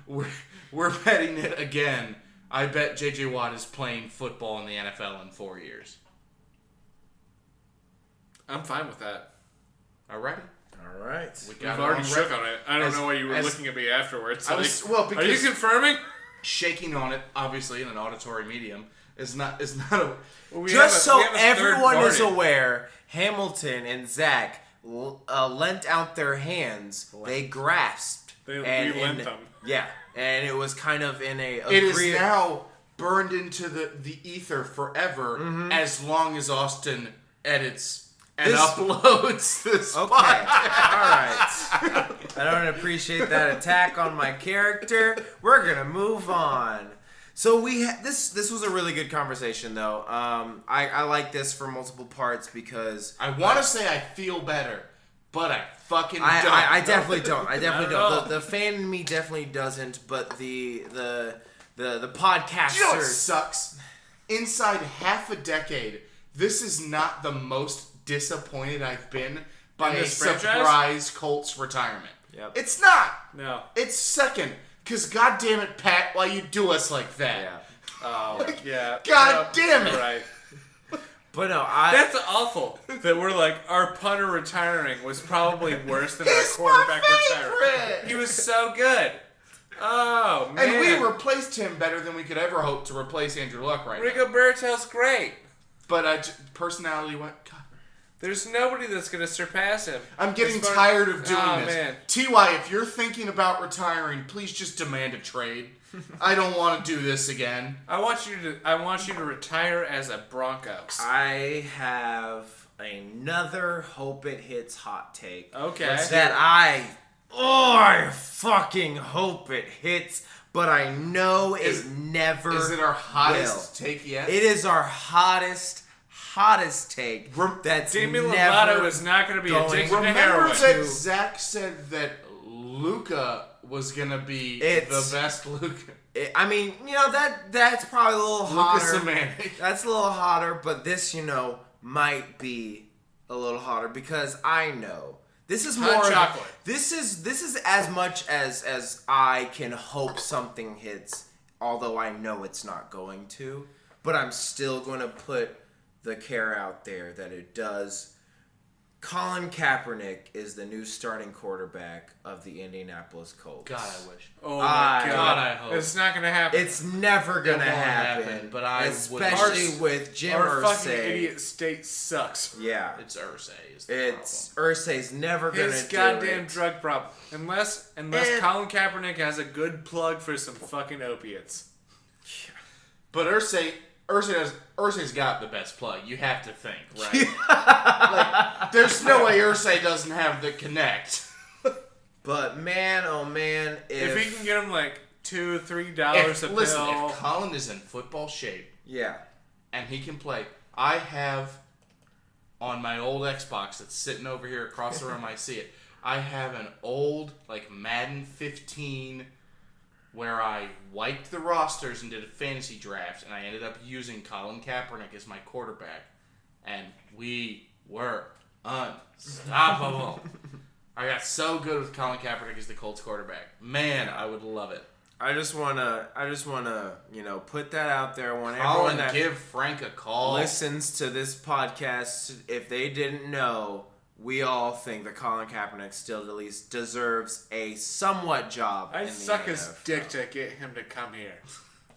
we're betting it again. I bet J.J. Watt is playing football in the NFL in 4 years. I'm fine with that. Alrighty. All right. We've already shook on it. I don't know why you were looking at me afterwards. Because are you confirming? Shaking on it, obviously in an auditory medium, is not a. Just so everyone is aware, Hamilton and Zach lent out their hands. They grasped. We lent them. Yeah, and it was kind of in a. It is now burned into the ether forever, as long as Austin edits and uploads this podcast. All right. I don't appreciate that attack on my character. We're gonna move on. So this was a really good conversation, though. I like this for multiple parts because I want to say I feel better, but I fucking don't. I definitely don't. I definitely don't. The fan in me definitely doesn't. But the podcasters. Do you know what sucks? Inside half a decade, this is not the most disappointed I've been by a surprise Colts retirement. Yep. It's not. No. It's second. Because goddamn it, Pat, why you do us like that? Yeah. Oh, yeah. God damn it. Right. But no, That's awful. That we're like, our punter retiring was probably worse than our He's quarterback my retiring. favorite. He was so good. Oh, man. And we replaced him better than we could ever hope to replace Andrew Luck right now. Rico Bertel's great. But personality went, God. There's nobody that's going to surpass him. I'm getting tired of doing this. Man. T.Y., if you're thinking about retiring, please just demand a trade. I don't want to do this again. I want you to retire as a Broncos. I have another hope it hits hot take. Okay. That I fucking hope it hits, but I know it never Is it our hottest take yet? It is our hottest take. That's Demi never Lovato is not going to be addicted to Remember heroin. that Zach said that Luka was going to be the best Luka. I mean, that's probably a little hotter. Semantic. That's a little hotter, but this, might be a little hotter because I know this is Hot more chocolate. This is as much as I can hope something hits, although I know it's not going to. But I'm still going to put the care out there that it does. Colin Kaepernick is the new starting quarterback of the Indianapolis Colts. God, I wish. Oh my God, I hope. It's not going to happen. It's never going to won't happen. but I especially with Jim Our fucking Irsay. idiot state sucks. Yeah. It's Irsay is the Irsay's never going to do His goddamn it. drug problem. Unless Colin Kaepernick has a good plug for some fucking opiates. But Irsay's got the best plug. You have to think, right? There's no way Irsay doesn't have the connect. But man, oh man, If he can get him like $2-3 a listen, pill. if Colin is in football shape, yeah, and he can play, I have on my old Xbox that's sitting over here across the room. I see it. I have an old Madden 15 where I wiped the rosters and did a fantasy draft, and I ended up using Colin Kaepernick as my quarterback, and we were unstoppable. I got so good with Colin Kaepernick as the Colts quarterback. Man, I would love it. I just wanna, put that out there. I want Colin, everyone that give Frank a call. listens to this podcast, if they didn't know, we all think that Colin Kaepernick still at least deserves a somewhat job. I'd in the suck his NFL. dick to get him to come here.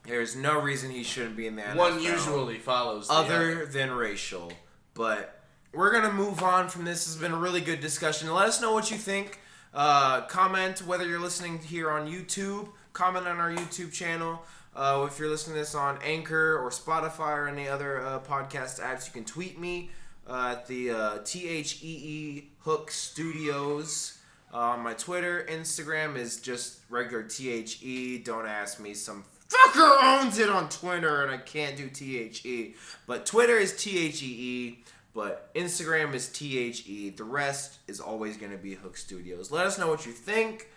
There's no reason he shouldn't be in the NFL. One usually follows the other than racial. But we're going to move on from this. This has been a really good discussion. Let us know what you think. Comment whether you're listening here on YouTube. Comment on our YouTube channel. If you're listening to this on Anchor or Spotify or any other podcast apps, you can tweet me at the THEE Hook Studios. My Twitter, Instagram is just regular THE. Don't ask me some fucker owns it on Twitter, and I can't do THE. But Twitter is THEE, but Instagram is THE. The rest is always going to be Hook Studios. Let us know what you think.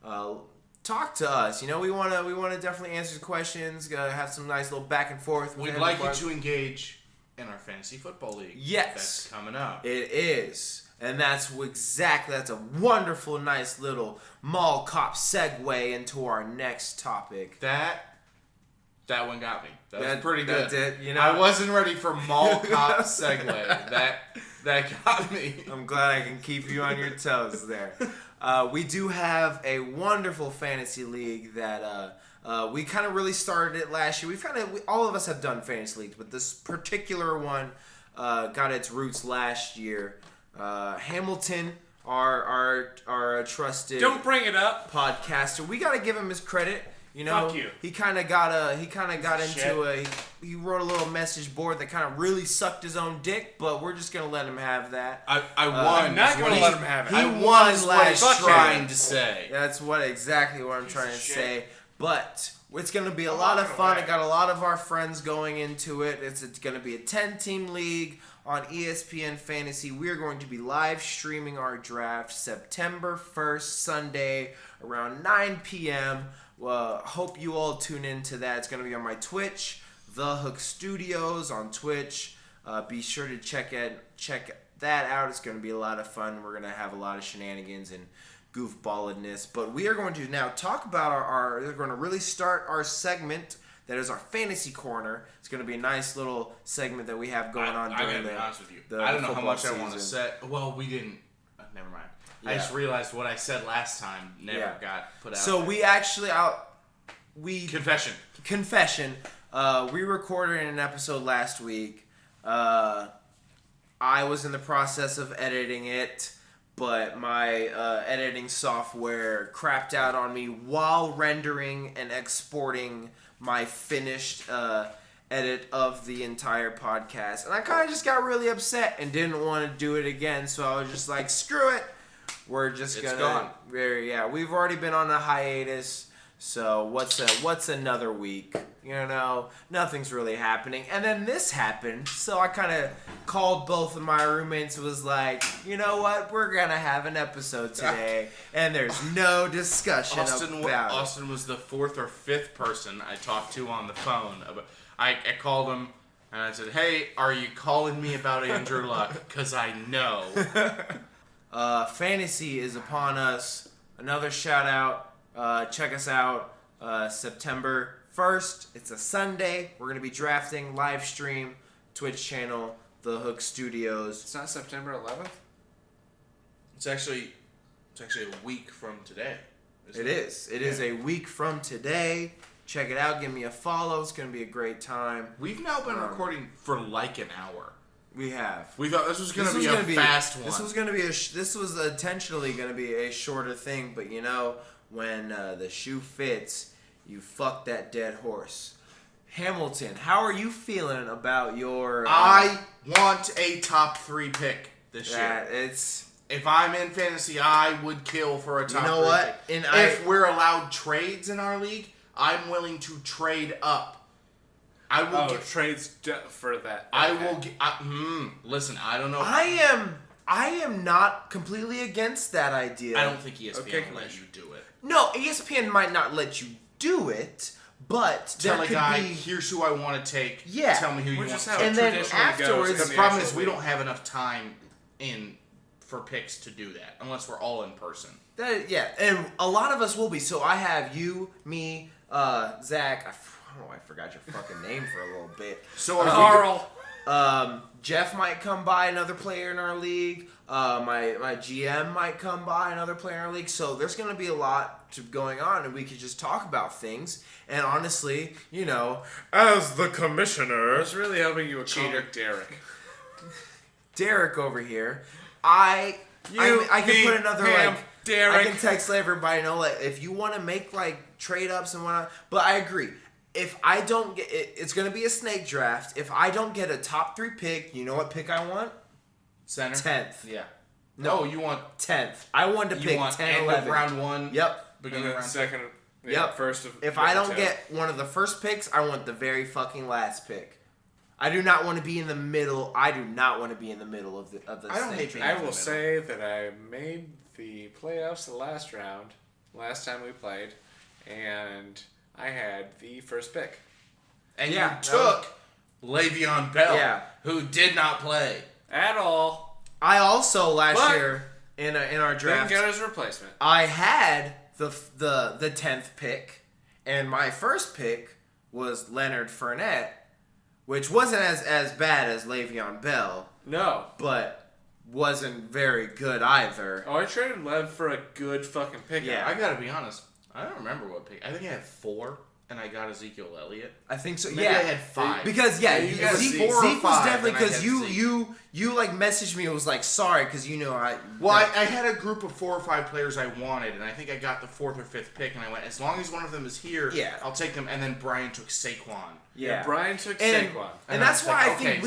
Talk to us. You know, we want to definitely answer questions. Have some nice little back and forth. We'd like you to engage in our fantasy football league. Yes, that's coming up. It is, and that's a wonderful, nice little mall cop segue into our next topic. That one got me. That was pretty good. That did, you know, I wasn't ready for mall cop segue. That got me. I'm glad I can keep you on your toes there. We do have a wonderful fantasy league that we kind of really started it last year. All of us have done fantasy leagues, but this particular one got its roots last year. Hamilton, our trusted Don't bring it up. podcaster, we got to give him his credit. You know, Fuck you. He kind of got into he wrote a little message board that kind of really sucked his own dick, but we're just gonna let him have that. I won. I'm not going to let him have it. He I won won last what year. trying to say. That's exactly what I'm trying to shit. say. But it's going to be a lot of fun. I got a lot of our friends going into it. It's going to be a 10-team league on ESPN Fantasy. We're going to be live streaming our draft September 1st, Sunday, around 9 p.m. Hope you all tune into that. It's going to be on my Twitch, The Hook Studios on Twitch. Be sure to check that out. It's going to be a lot of fun. We're going to have a lot of shenanigans and goofballedness. But we are going to now talk about we're going to really start our segment that is our fantasy corner. It's going to be a nice little segment that we have going on during be honest with you. the I don't know how football much I want to season. say. Well, we didn't. Never mind. Yeah. I just realized what I said last time never got put out. So there. we actually Confession. We recorded an episode last week. I was in the process of editing it, but my editing software crapped out on me while rendering and exporting my finished edit of the entire podcast. And I kind of just got really upset and didn't want to do it again, so I was just like, screw it. We're just It's gonna... gone. We've already been on a hiatus, so what's another week? You know, nothing's really happening. And then this happened, so I kind of called both of my roommates and was like, you know what? We're going to have an episode today, and there's no discussion about it. Austin was the fourth or fifth person I talked to on the phone. I called him, and I said, hey, are you calling me about Andrew Luck? Because I know. Fantasy is upon us. Another shout out. Check us out September 1st. It's a Sunday. We're going to be drafting live stream, Twitch channel, The Hook Studios. It's not September 11th? It's actually a week from today. It is. It is a week from today. Check it out. Give me a follow. It's going to be a great time. We've now been recording for like an hour. We have. We thought this was going to be a fast one. This was intentionally going to be a shorter thing, but you know, when the shoe fits, you fuck that dead horse. Hamilton, how are you feeling about your... I want a top 3 pick this year. If I'm in fantasy, I would kill for a top 3 You know what? pick. If we're allowed trades in our league, I'm willing to trade up. I will trades for that. I will get... listen, I don't know. I am not completely against that idea. I don't think ESPN will let you do it. No, ESPN might not let you do it, but Tell there a could guy, be... here's who I want to take. Yeah. Tell me who you Which want is to how take. And then traditionally afterwards, goes in The problem is actual we league. don't have enough time for picks to do that unless we're all in person. And a lot of us will be. So I have you, me, Zach. I forgot your fucking name for a little bit. So Carl. Jeff might come by, another player in our league. My GM might come by, another player in our league. So there's going to be a lot going on, and we could just talk about things. And honestly, you know, as the commissioner, I was really hoping you would call Cheater. me Derek. Derek over here, I can put another Derek. I can text everybody, know, like, if you want to make like trade ups and whatnot. But I agree. If I don't get it, it's going to be a snake draft. If I don't get a top 3 pick, you know what pick I want? Center? 10th. Yeah. No, you want 10th. I wanted to pick 10, end 11. of round 1. Yep. And Beginning of then round second Yep. First. If I don't get one of the first picks, I want the very fucking last pick. I do not want to be in the middle. I do not want to be in the middle of the. I don't hate being I will say that I made the playoffs the last round, last time we played, and I had the first pick. And you took Le'Veon Bell, who did not play At all. I also last year in our draft didn't get his replacement. I had the 10th pick, and my first pick was Leonard Fournette, which wasn't as bad as Le'Veon Bell. No. But wasn't very good either. Oh, I traded Lev for a good fucking pick. Yeah. I gotta be honest. I don't remember what pick. I think I had 4, and I got Ezekiel Elliott. I think so. Maybe I had 5. Because you got Zeke 4 or was 5, definitely and I because had you like messaged me. It was like sorry because you know I. Well, I had a group of 4 or 5 players I wanted, and I think I got the 4th or 5th pick, and I went, as long as one of them is here, I'll take them. And then Brian took Saquon. Yeah, Brian took Saquon, and that's why like, I think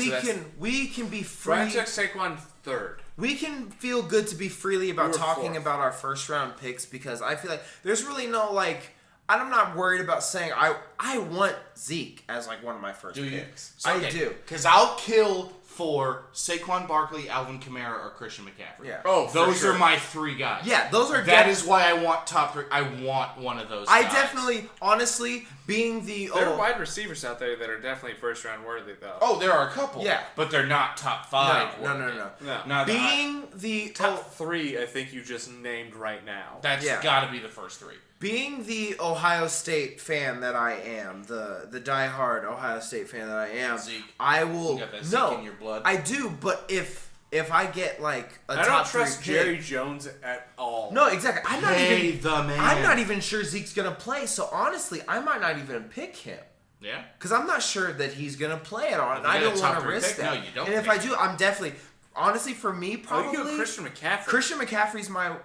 we can be free. Brian took Saquon 3rd. We can feel good to be freely about talking 4th. about our first round picks because I feel like there's really no like. I'm not worried about saying I want Zeke as like one of my first picks. So, I do because I'll kill for Saquon Barkley, Alvin Kamara, or Christian McCaffrey. Yeah. Oh, those are my 3 guys. Yeah, those are. That is why I want top 3. I want one of those. I guys. definitely, honestly, being the There are wide receivers out there that are definitely first round worthy though. Oh, there are a couple. Yeah, but they're not top 5. No. Not being the top 3, I think you just named right now. That's got to be the first 3. Being the Ohio State fan that I am, the diehard Ohio State fan that I am, Zeke. I will. You got that Zeke in your blood. I do, but if I get like a I top don't trust 3 Jerry pick, Jones at all. No, exactly. I'm not even sure Zeke's gonna play. So honestly, I might not even pick him. Yeah. Because I'm not sure that he's gonna play at all, and I you got don't a top want to 3 risk pick? that. No, you don't And if pick I do, I'm definitely. Honestly, for me, probably you go Christian McCaffrey. Christian McCaffrey's my.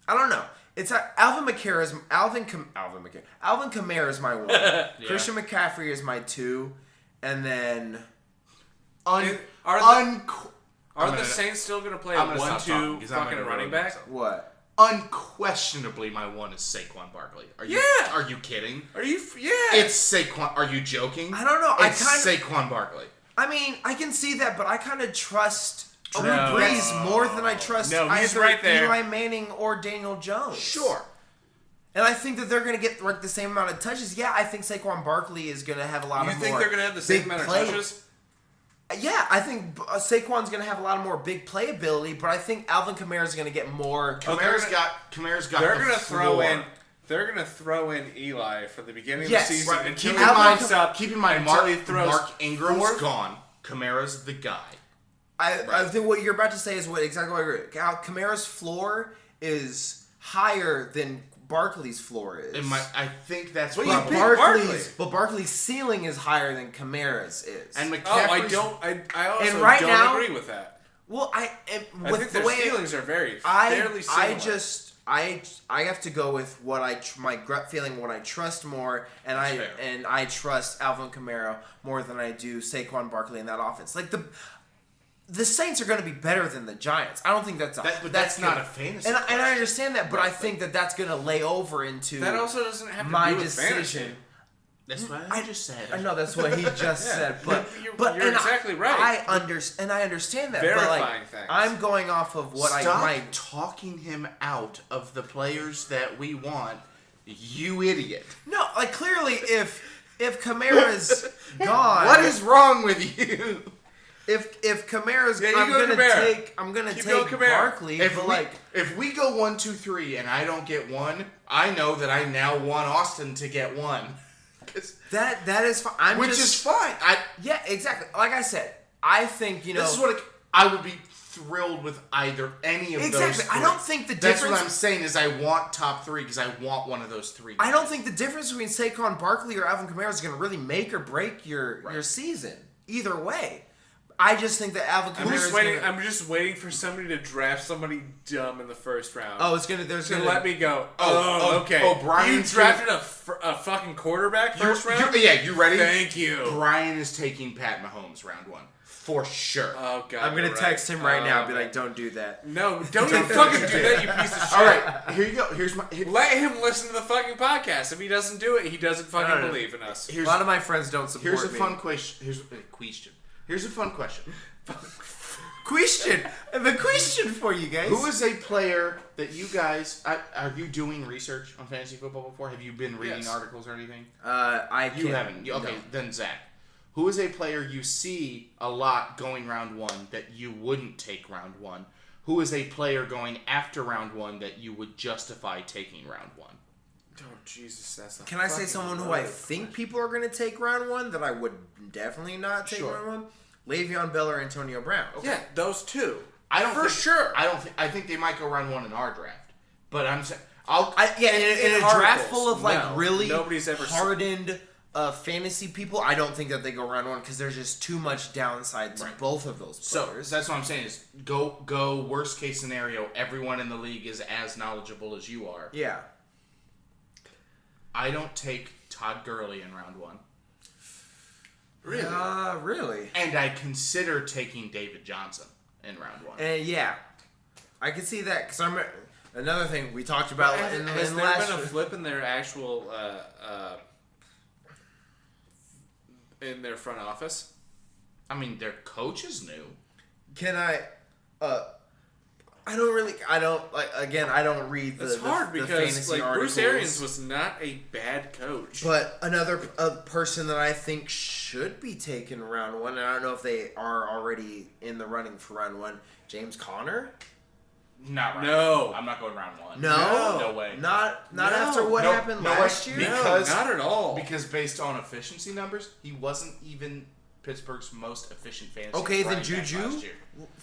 I don't know. It's Alvin Kamara is my 1. Yeah. Christian McCaffrey is my 2, and then Are the Saints still going to play a 1-2 fucking running back? What? Unquestionably, my 1 is Saquon Barkley. Are you kidding? It's Saquon. Are you joking? I don't know. It's Saquon Barkley. I mean, I can see that, but I kind of trust Drew No. Brees more than I trust he's either right there. Eli Manning or Daniel Jones. Sure. And I think that they're going to get like the same amount of touches. Yeah, I think Saquon Barkley is going to have a lot You of think more they're going to have the same big amount of play. touches? Yeah, I think Saquon's going to have a lot more big playability, but I think Alvin Kamara's going to get more. Kamara's got. They're going to throw in. They're going to throw in Eli for the beginning of the season Right. until Keep he in mind, wakes up. Keep in mind, until he throws Mark Ingram's 4. gone. Kamara's the guy. I think what you're about to say is exactly what I agree. Kamara's floor is higher than Barkley's floor is. I think that's what but Barkley. Barkley's ceiling is higher than Kamara's is. And I also don't agree with that. Well, I think the their way ceilings are fairly similar. I have to go with what my gut feeling, what I trust more, and I trust Alvin Kamara more than I do Saquon Barkley in that offense. Like the Saints are going to be better than the Giants. I don't think that's that's not a fantasy. And I understand that, but I think that's going to lay over into that also doesn't have to my do with decision. Fantasy. That's what I just said. I know that's what he just said, but you're exactly right. I understand that. Verifying but things. I'm going off of what Stop talking him out of the players that we want, you idiot. No, like clearly, if Kamara's gone, what is wrong with you? If Kamara's, Yeah, I'm gonna take Barkley. If we go 1, 2, 3, and I don't get 1, I know that I now want Austin to get 1. That is fine. Is fine. Yeah, exactly. Like I said, I think this is what I would be thrilled with any of those. Exactly. I don't think the difference. That's what I'm saying is I want top 3 because I want one of those 3 guys. I don't think the difference between Saquon Barkley or Alvin Kamara is going to really make or break your season. Either way. I just think that Alvin Kamara I'm just waiting for somebody to draft somebody dumb in the first round. Oh, there's gonna let me go. Okay. Oh, Brian, you drafted a fucking quarterback first round? You ready? Thank you. Brian is taking Pat Mahomes round 1. For sure. Oh, God. I'm gonna text him right now and be like, don't do that. No, don't even fucking do that, you piece of shit. Alright, here you go. Let him listen to the fucking podcast. If he doesn't do it, he doesn't fucking believe in us. A lot of my friends don't support me. Here's a fun question. Here's a fun question. The question for you guys. Who is a player that you guys... Are you doing research on fantasy football before? Have you been reading articles or anything? You haven't. Okay, no. Then Zach. Who is a player you see a lot going round 1 that you wouldn't take round 1? Who is a player going after round 1 that you would justify taking round 1? Oh, Jesus, that's Can I say someone who I think people are going to take round 1 that I would definitely not take round 1? Le'Veon Bell or Antonio Brown. Okay. Yeah, those two. Sure. I think they might go round 1 in our draft. But I'm saying... in a draft full of really nobody's ever hardened... fantasy people, I don't think that they go round 1 because there's just too much downside to both of those players. So that's what I'm saying is go worst case scenario. Everyone in the league is as knowledgeable as you are. Yeah. I don't take Todd Gurley in round 1. Really? Really? And I consider taking David Johnson in round 1. Yeah, I can see that because I'm another thing we talked about has there been a flip in their actual in their front office? I mean, their coach is new. Can I? I don't read the. It's hard the because fantasy articles. Bruce Arians was not a bad coach. But another person that I think should be taken round 1, and I don't know if they are already in the running for round 1. James Conner. Not round no. 1. I'm not going round 1. No way. Not after what happened last year. Because, not at all. Because based on efficiency numbers, he wasn't even Pittsburgh's most efficient fantasy. Okay, then Juju,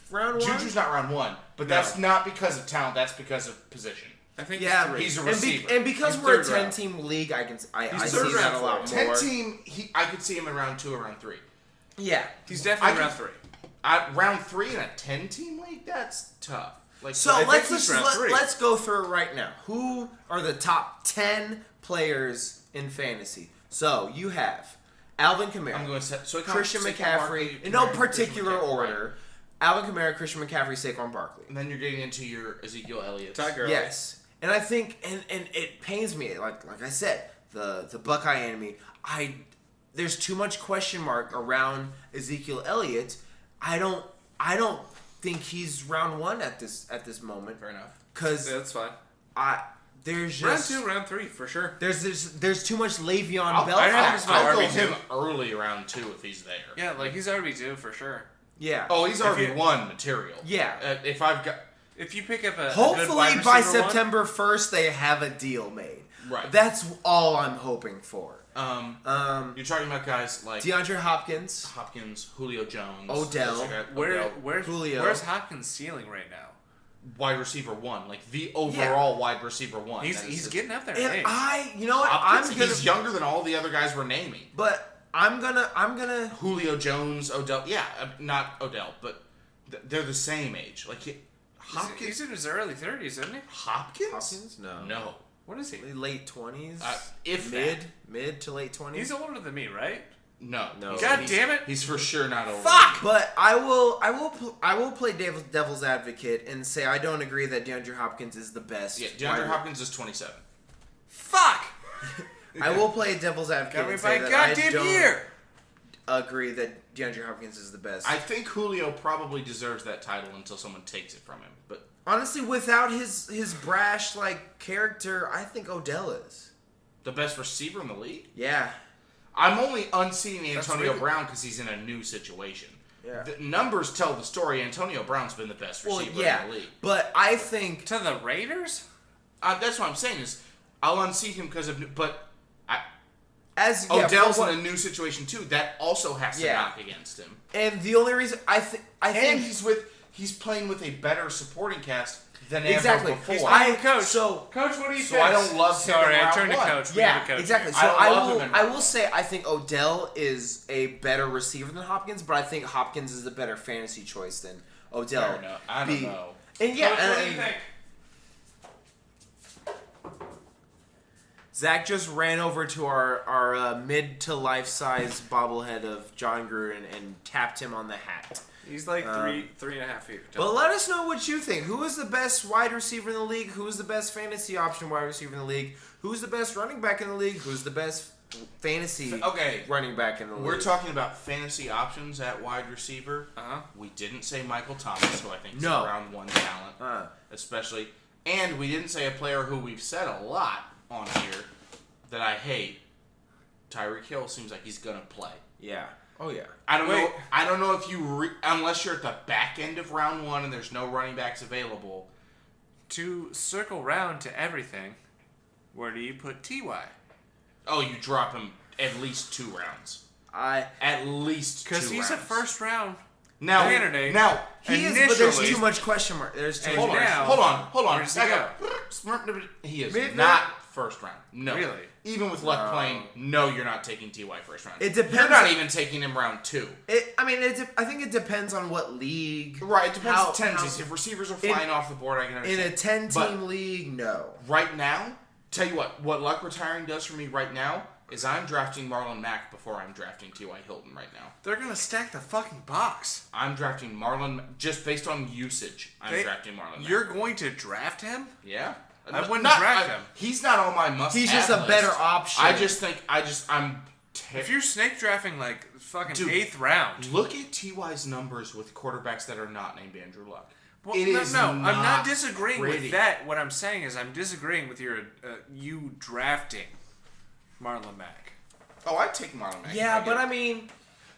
round 1. Juju's not round 1, but that's not because of talent. That's because of position. I think he's a receiver. And because we're a 10-team league, I see that a lot more. 10-team, I could see him in round 2 or round 3. Yeah, he's definitely round 3. Round 3 in a 10-team league, that's tough. Let's go through it right now. Who are the top 10 players in fantasy? So you have Alvin Kamara. I'm going to Christian McCaffrey in no particular order. Right. Alvin Kamara, Christian McCaffrey, Saquon Barkley. And then you're getting into your Ezekiel Elliott. Yes. And I think and it pains me, like I said, the Buckeye enemy. There's too much question mark around Ezekiel Elliott. I don't think he's round 1 at this moment. Fair enough. Because that's fine. There's just round 2, round 3 for sure. There's too much Le'Veon Bell. I'll go him early round 2 if he's there. Yeah, he's RB2 for sure. Yeah. Oh, he's RB1 material. Yeah. If you pick up a hopefully by September 1st they have a deal made. Right. That's all I'm hoping for. You're talking about guys like DeAndre Hopkins, Julio Jones, Odell. Where's Hopkins' ceiling right now? Wide receiver 1, like the overall wide receiver 1. He's getting up there. And you know what? He's younger than all the other guys we're naming. But I'm gonna Julio Jones, Odell. Yeah, not Odell, but they're the same age. Hopkins. He's in his early 30s, isn't he? Hopkins? No. What is he? Late 20s. If mid to late 20s. He's older than me, right? No. God damn it! He's for sure not older. Fuck! But I will play devil's advocate and say I don't agree that DeAndre Hopkins is the best. Yeah, DeAndre Hopkins is 27. Fuck! I will play devil's advocate and say that I don't agree that DeAndre Hopkins is the best. I think Julio probably deserves that title until someone takes it from him. But honestly, without his brash character, I think Odell is the best receiver in the league. Yeah. I'm only unseating Antonio Brown because he's in a new situation. Yeah. The numbers tell the story. Antonio Brown's been the best receiver in the league. But I think to the Raiders. That's what I'm saying is I'll unseat him because of. But Odell's in a new situation too. That also has to knock against him. And the only reason I think he's playing with a better supporting cast. than exactly. ever before. He's not coach. So, Coach, what do you So think? I don't love him Sorry, in I round turned to one. coach. We yeah, have a coach exactly. here. So I I love him will. in I round will one. say I think Odell is a better receiver than Hopkins, but I think Hopkins is a better fantasy choice than Odell. Fair enough. I don't know. And yeah, Coach, what do you and think? Zach just ran over to our mid to life size bobblehead of John Gruden and tapped him on the hat. He's like 3.5 feet. But let us know what you think. Who is the best wide receiver in the league? Who is the best fantasy option wide receiver in the league? Who's the best running back in the league? Who's the best fantasy running back in the league? We're talking about fantasy options at wide receiver. Uh-huh. We didn't say Michael Thomas, who I think is No. a round one talent, especially. And we didn't say a player who we've said a lot on here that I hate. Tyreek Hill seems like he's gonna play. Yeah. Oh yeah. I don't know. I don't know if you unless you're at the back end of round one and there's no running backs available. To circle round to everything, where do you put Ty? Oh, you drop him at least 2 rounds. At least 2 rounds. Because he's a first round now. candidate. Now He is, but there's too much question mark. There's too And much. now- Hold on. Where does he go? He is Mid- not first round. No. Really? Even with luck playing, no, you're not taking Ty first round. It depends You're not on- even taking him round 2. I think it depends on what league. Right, it depends How- on tendencies. how- If receivers are flying off the board, I can In understand. a 10-team But league, no. right now, tell you what luck retiring does for me right now is I'm drafting Marlon Mack before I'm drafting T.Y. Hilton right now. They're gonna stack the fucking box. I'm drafting Marlon just based on usage. I'm drafting Marlon Mack. You're going to draft him? Yeah. I wouldn't draft him. He's not on my must. He's just a better option. I'm. If you're snake drafting like fucking Dude, 8th round. Look at T.Y.'s numbers with quarterbacks that are not named Andrew Luck. Well, It is I'm not not disagreeing pretty. with that. What I'm saying is I'm disagreeing with your you drafting Marlon Mack. Oh, I'd take Marlon Mack. Yeah, but I mean,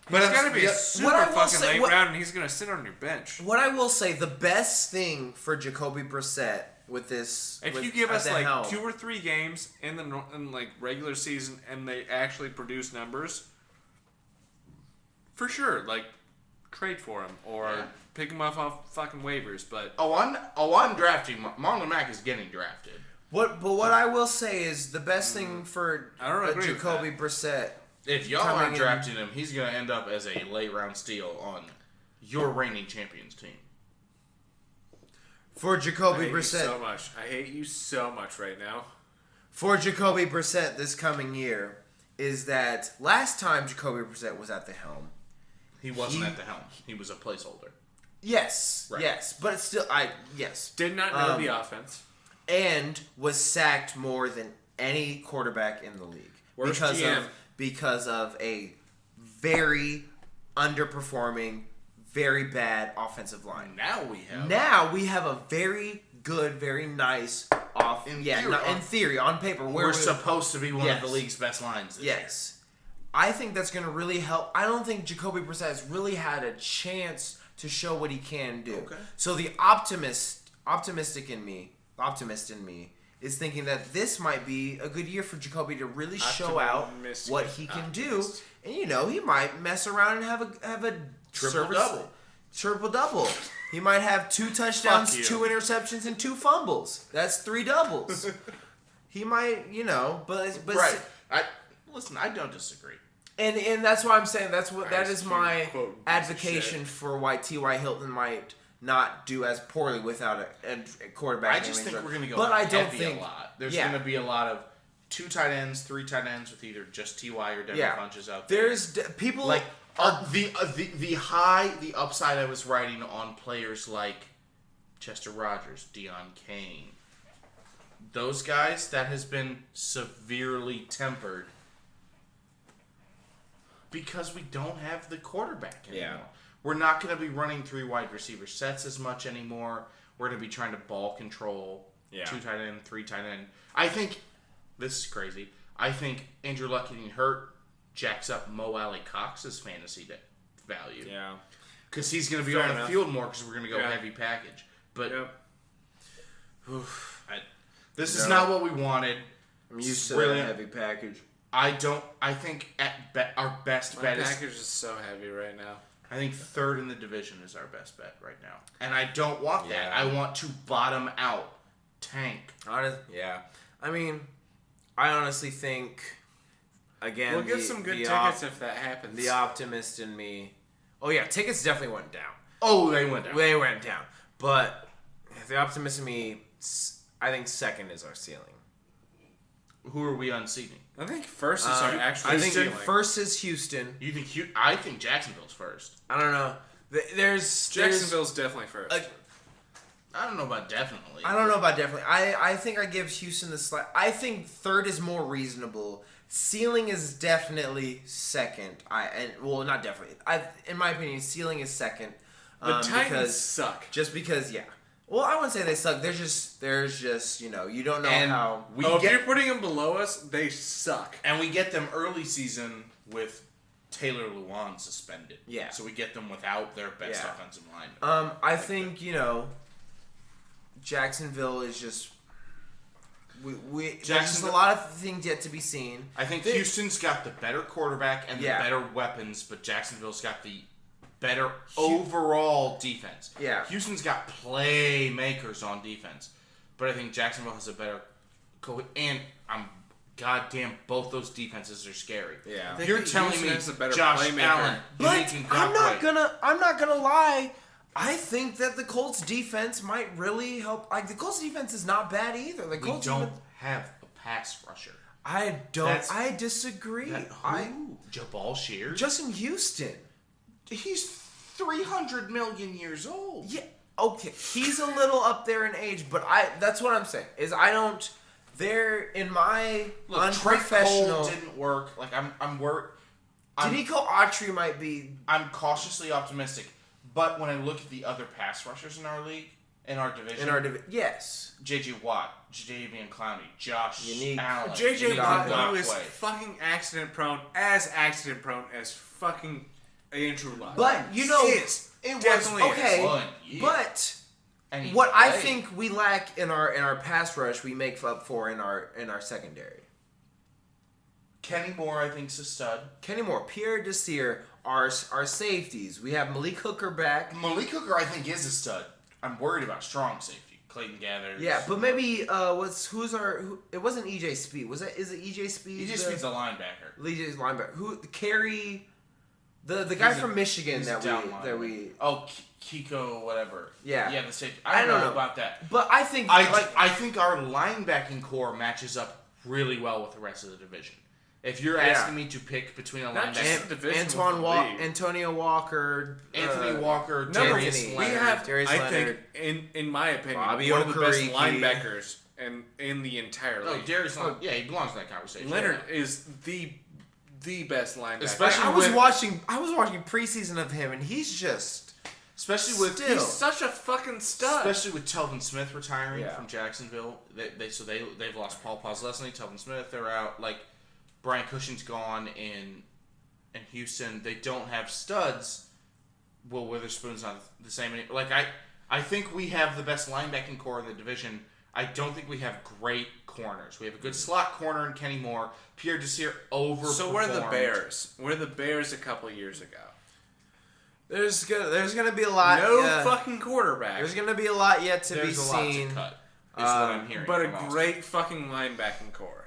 But it's gotta be a yeah, super what I will fucking say- late what- round, and he's gonna sit on your bench. what I will say, the best thing for Jacoby Brissett with this, If with- you give at us the like helm- 2 or 3 games in like regular season, and they actually produce numbers, for sure, like trade for him or pick him up off fucking waivers. But I'm drafting Marlon Mack is getting drafted. But what I will say is the best thing for I don't agree with Jacoby Brissett. If y'all Coming aren't in- drafting him, he's gonna end up as a late round steal on your reigning champions team. For I Jacoby hate you Brissett. so much. I hate you so much right now. For Jacoby Brissett this coming year is that last time Jacoby Brissett was at the helm. He wasn't at the helm. He was a placeholder. Yes, Right. yes, but still, yes. Did not know the offense. And was sacked more than any quarterback in the league Worst because GM. of a very underperforming, very bad offensive line. Now we have. Now we have a very good, very nice In in theory, on paper, we're supposed to be one of the Yes. league's best lines. This year. Yes. I think that's going to really help. I don't think Jacoby Brissett has really had a chance to show what he can do. Okay. So the optimist in me is thinking that this might be a good year for Jacoby to really show out Optimistic what he can do. optimist. And he might mess around and have a Triple-double. Triple-double. He might have 2 touchdowns, you. 2 interceptions, and 2 fumbles. That's 3 doubles. He might, but Right. I don't disagree. And that's why I'm saying that Ice is Cube, my quote, advocation for why T.Y. Hilton might not do as poorly without a quarterback. I just think we're going to go but I don't heavy think a lot. There's yeah. going to be a lot of 2 tight ends, 3 tight ends with either just Ty or Devin Funches out there. There's people Like the upside I was writing on players like Chester Rogers, Deion Kane. Those guys, that has been severely tempered because we don't have the quarterback anymore. Yeah. We're not going to be running 3 wide receiver sets as much anymore. We're going to be trying to ball control. Yeah. 2 tight end, 3 tight end. I think, this is crazy, I think Andrew Luck getting hurt jacks up Mo Alley Cox's fantasy value. Yeah. Because he's going to be Fair on enough. the field more because we're going to go Yeah. heavy package. But Yep. this is not what we wanted. I'm used to Really- that heavy package. I think our best My bet is... package is so heavy right now. I think third in the division is our best bet right now. And I don't want that. Yeah. I want to bottom out. Tank. Yeah. I mean, I honestly think, again, We'll get some good tickets if that happens. The optimist in me. Oh, yeah, tickets definitely went down. Oh, they went down. They went down. But the optimist in me, I think second is our ceiling. Who are we unseating? I think first is our actual I think ceiling. first is Houston. You think I think Jacksonville's first. I don't know. There's Jacksonville's definitely first. I don't know about definitely. I don't know about definitely. I think I give Houston the slight. I think third is more reasonable. Ceiling is definitely second. Not definitely. In my opinion, ceiling is second. The Titans suck. Just because, yeah. Well, I wouldn't say they suck. There's just you don't know And how. If you're putting them below us, they suck. And we get them early season with Taylor Lewan suspended. Yeah. So we get them without their best offensive line. I think Jacksonville is just. There's just a lot of things yet to be seen. I think Houston's got the better quarterback and the Yeah. better weapons, but Jacksonville's got the better overall defense. Yeah. Houston's got playmakers on defense, but I think Jacksonville has a better and goddamn, both those defenses are scary. Yeah. You're telling Houston me has a better Josh playmaker. Allen, But I'm not gonna lie. I think that the Colts defense might really help. Like the Colts defense is not bad either. The we Colts don't have a pass rusher. I disagree. Jabal Shears? Justin Houston. He's 300 million years old. Yeah. Okay. He's a little up there in age, but that's what I'm saying. Is I don't. They're in my unprofessional. Cole didn't work. Like I'm worried. Danico Autry might be. I'm cautiously optimistic, but when I look at the other pass rushers in our league, in our division, yes. J.J. Watt, Jadeveon Clowney, Josh Unique. Allen, J.J. Watt, Ngakwe. he was fucking accident prone as fucking Andrew Luck. But it definitely was okay. Fun, yeah. But And he what I played. think we lack in our pass rush, we make up for in our secondary. Kenny Moore, I think, is a stud. Kenny Moore, Pierre Desir, our safeties. We have Malik Hooker back. Malik Hooker, I think, is a stud. I'm worried about strong safety. Clayton Gathers. Yeah, but maybe it wasn't EJ Speed. Is it EJ Speed? EJ Speed's a linebacker. EJ's linebacker. Who carry the guy from Michigan He's that a down we linebacker. Oh, Kiko, whatever. Yeah. Yeah, the safety. I don't know about that. But I think I think our linebacking core matches up really well with the rest of the division. If you're asking me to pick between a Not just linebacker, the division, Antoine with the league. Antonio Walker, Anthony Walker, Number Darius Anthony. we Leonard. have, Darius I Leonard. think, in my opinion, Bobby one of the best Okereke. linebackers in the entire No, league. Darius Leonard. Yeah, he belongs in that conversation. Leonard is the best linebacker. Especially I was with- watching preseason of him, and he's just Especially with Still. He's such a fucking stud. especially with Telvin Smith retiring Yeah. from Jacksonville. They've lost Paul Posluszny, Telvin Smith. They're out. Like Brian Cushing's gone in Houston. They don't have studs. Will Witherspoon's not the same. Like I think we have the best linebacking core in the division. I don't think we have great corners. We have a good slot corner in Kenny Moore. Pierre Desir overperformed. So we're the Bears. We're the Bears a couple years ago. there's gonna be a lot. No yeah. fucking quarterback. There's gonna be a lot yet to There's be a lot seen. to cut. Is what I'm hearing. but a from Austin. great fucking linebacking core.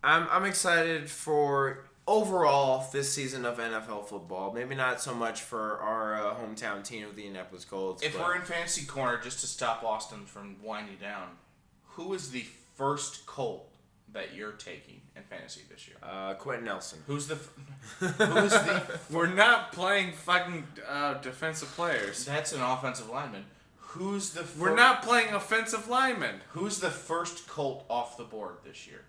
I'm excited for overall this season of NFL football. Maybe not so much for our hometown team of the Indianapolis Colts. If but we're in fantasy corner, just to stop Austin from winding down, who is the first Colt that you're taking in fantasy this year? Quentin Nelson. Who's the? Who's the? We're not playing fucking defensive players. That's an offensive lineman. Who's the? We're not playing offensive linemen. Who's the first Colt off the board this year?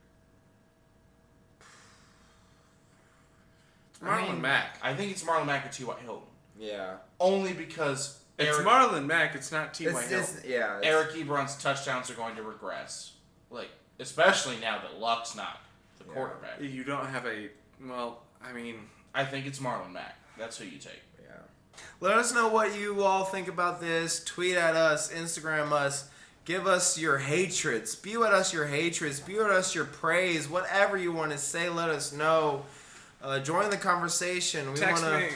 Marlon Mack. I think it's Marlon Mack or T.Y. Hilton. Yeah. Only because It's Marlon Mack. It's not T.Y. Hilton. Eric Ebron's touchdowns are going to regress. Like, especially now that Luck's not the quarterback. You don't have a... Well, I mean... I think it's Marlon Mack. That's who you take. Yeah. Let us know what you all think about this. Tweet at us. Instagram us. Give us your hatred. Spew at us your hatred. Spew at us your praise. Whatever you want to say, let us know. Join the conversation. We Text wanna, me.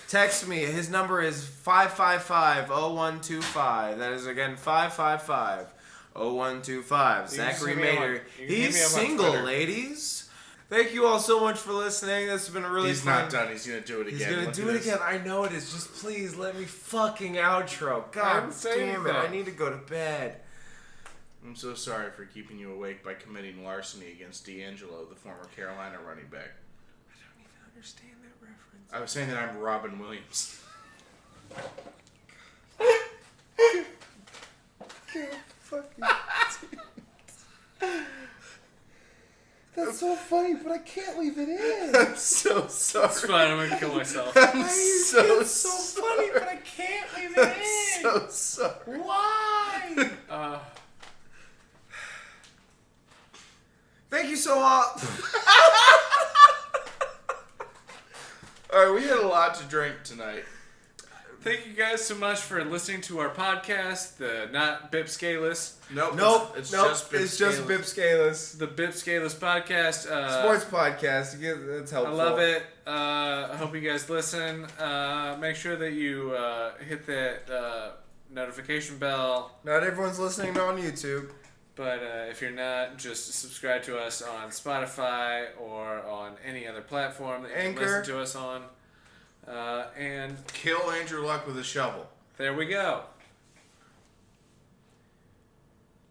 Text me. His number is 555-0125. That is again 555-0125. Zachary Mater. He's single, ladies. Thank you all so much for listening. This has been a really He's fun. not done. He's gonna do it again. He's gonna do it again. I know it is. Just please let me fucking outro. God damn it! I need to go to bed. I'm so sorry for keeping you awake by committing larceny against D'Angelo, the former Carolina running back. I don't even understand that reference. I was saying that I'm Robin Williams. That's so funny, but I can't leave it in. I'm so sorry. It's fine. I'm gonna kill myself. I'm It's so funny, but I can't leave it in. so sorry. Why? Thank you so much. Alright, we had a lot to drink tonight. Thank you guys so much for listening to our podcast, the not Bip Skayless, It's just Bip Skayless. the Bip Skayless podcast. Sports podcast. That's I helpful. love it. I hope you guys listen. Make sure that you hit that notification bell. Not everyone's listening on YouTube. But if you're not, just subscribe to us on Spotify or on any other platform that you can Anchor. listen to us on. And Kill Andrew Luck with a shovel. there we go.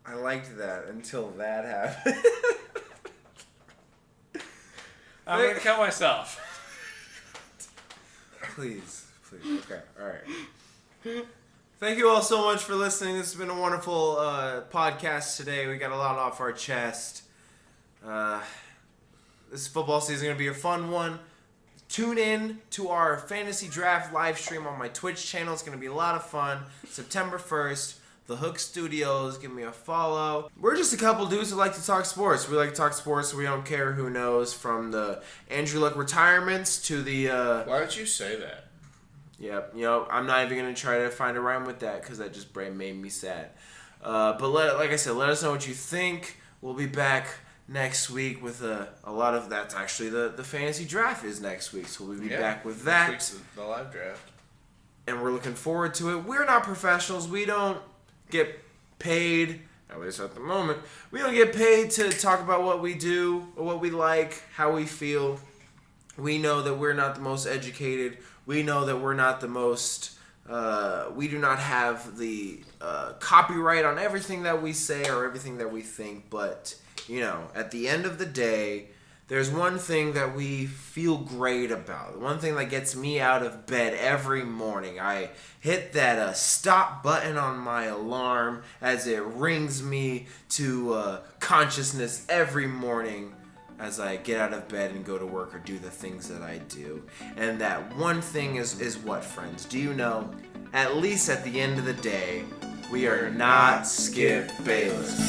I liked that until that happened. I'm going to kill myself. Please. Okay, alright. Thank you all so much for listening. This has been a wonderful podcast today. We got a lot off our chest. This football season is going to be a fun one. Tune in to our fantasy draft live stream on my Twitch channel. It's going to be a lot of fun. September 1st, The Hook Studios. Give me a follow. We're just a couple dudes who like to talk sports. We like to talk sports, so we don't care who knows. From the Andrew Luck retirements to the... Why would you say that? Yep, I'm not even going to try to find a rhyme with that because that just made me sad. But like I said, let us know what you think. We'll be back next week with a lot of... That's actually the fantasy draft is next week, so we'll be back with that. Next week's the live draft. And we're looking forward to it. We're not professionals. We don't get paid, at least at the moment. We don't get paid to talk about what we do or what we like, how we feel. We know that we're not the most educated. We know that we're not the most... we do not have the copyright on everything that we say or everything that we think. But, at the end of the day, there's one thing that we feel great about. One thing that gets me out of bed every morning. I hit that stop button on my alarm as it rings me to consciousness every morning as I get out of bed and go to work or do the things that I do. And that one thing is what, friends? Do you know? At least at the end of the day, we are not Skip Bayless.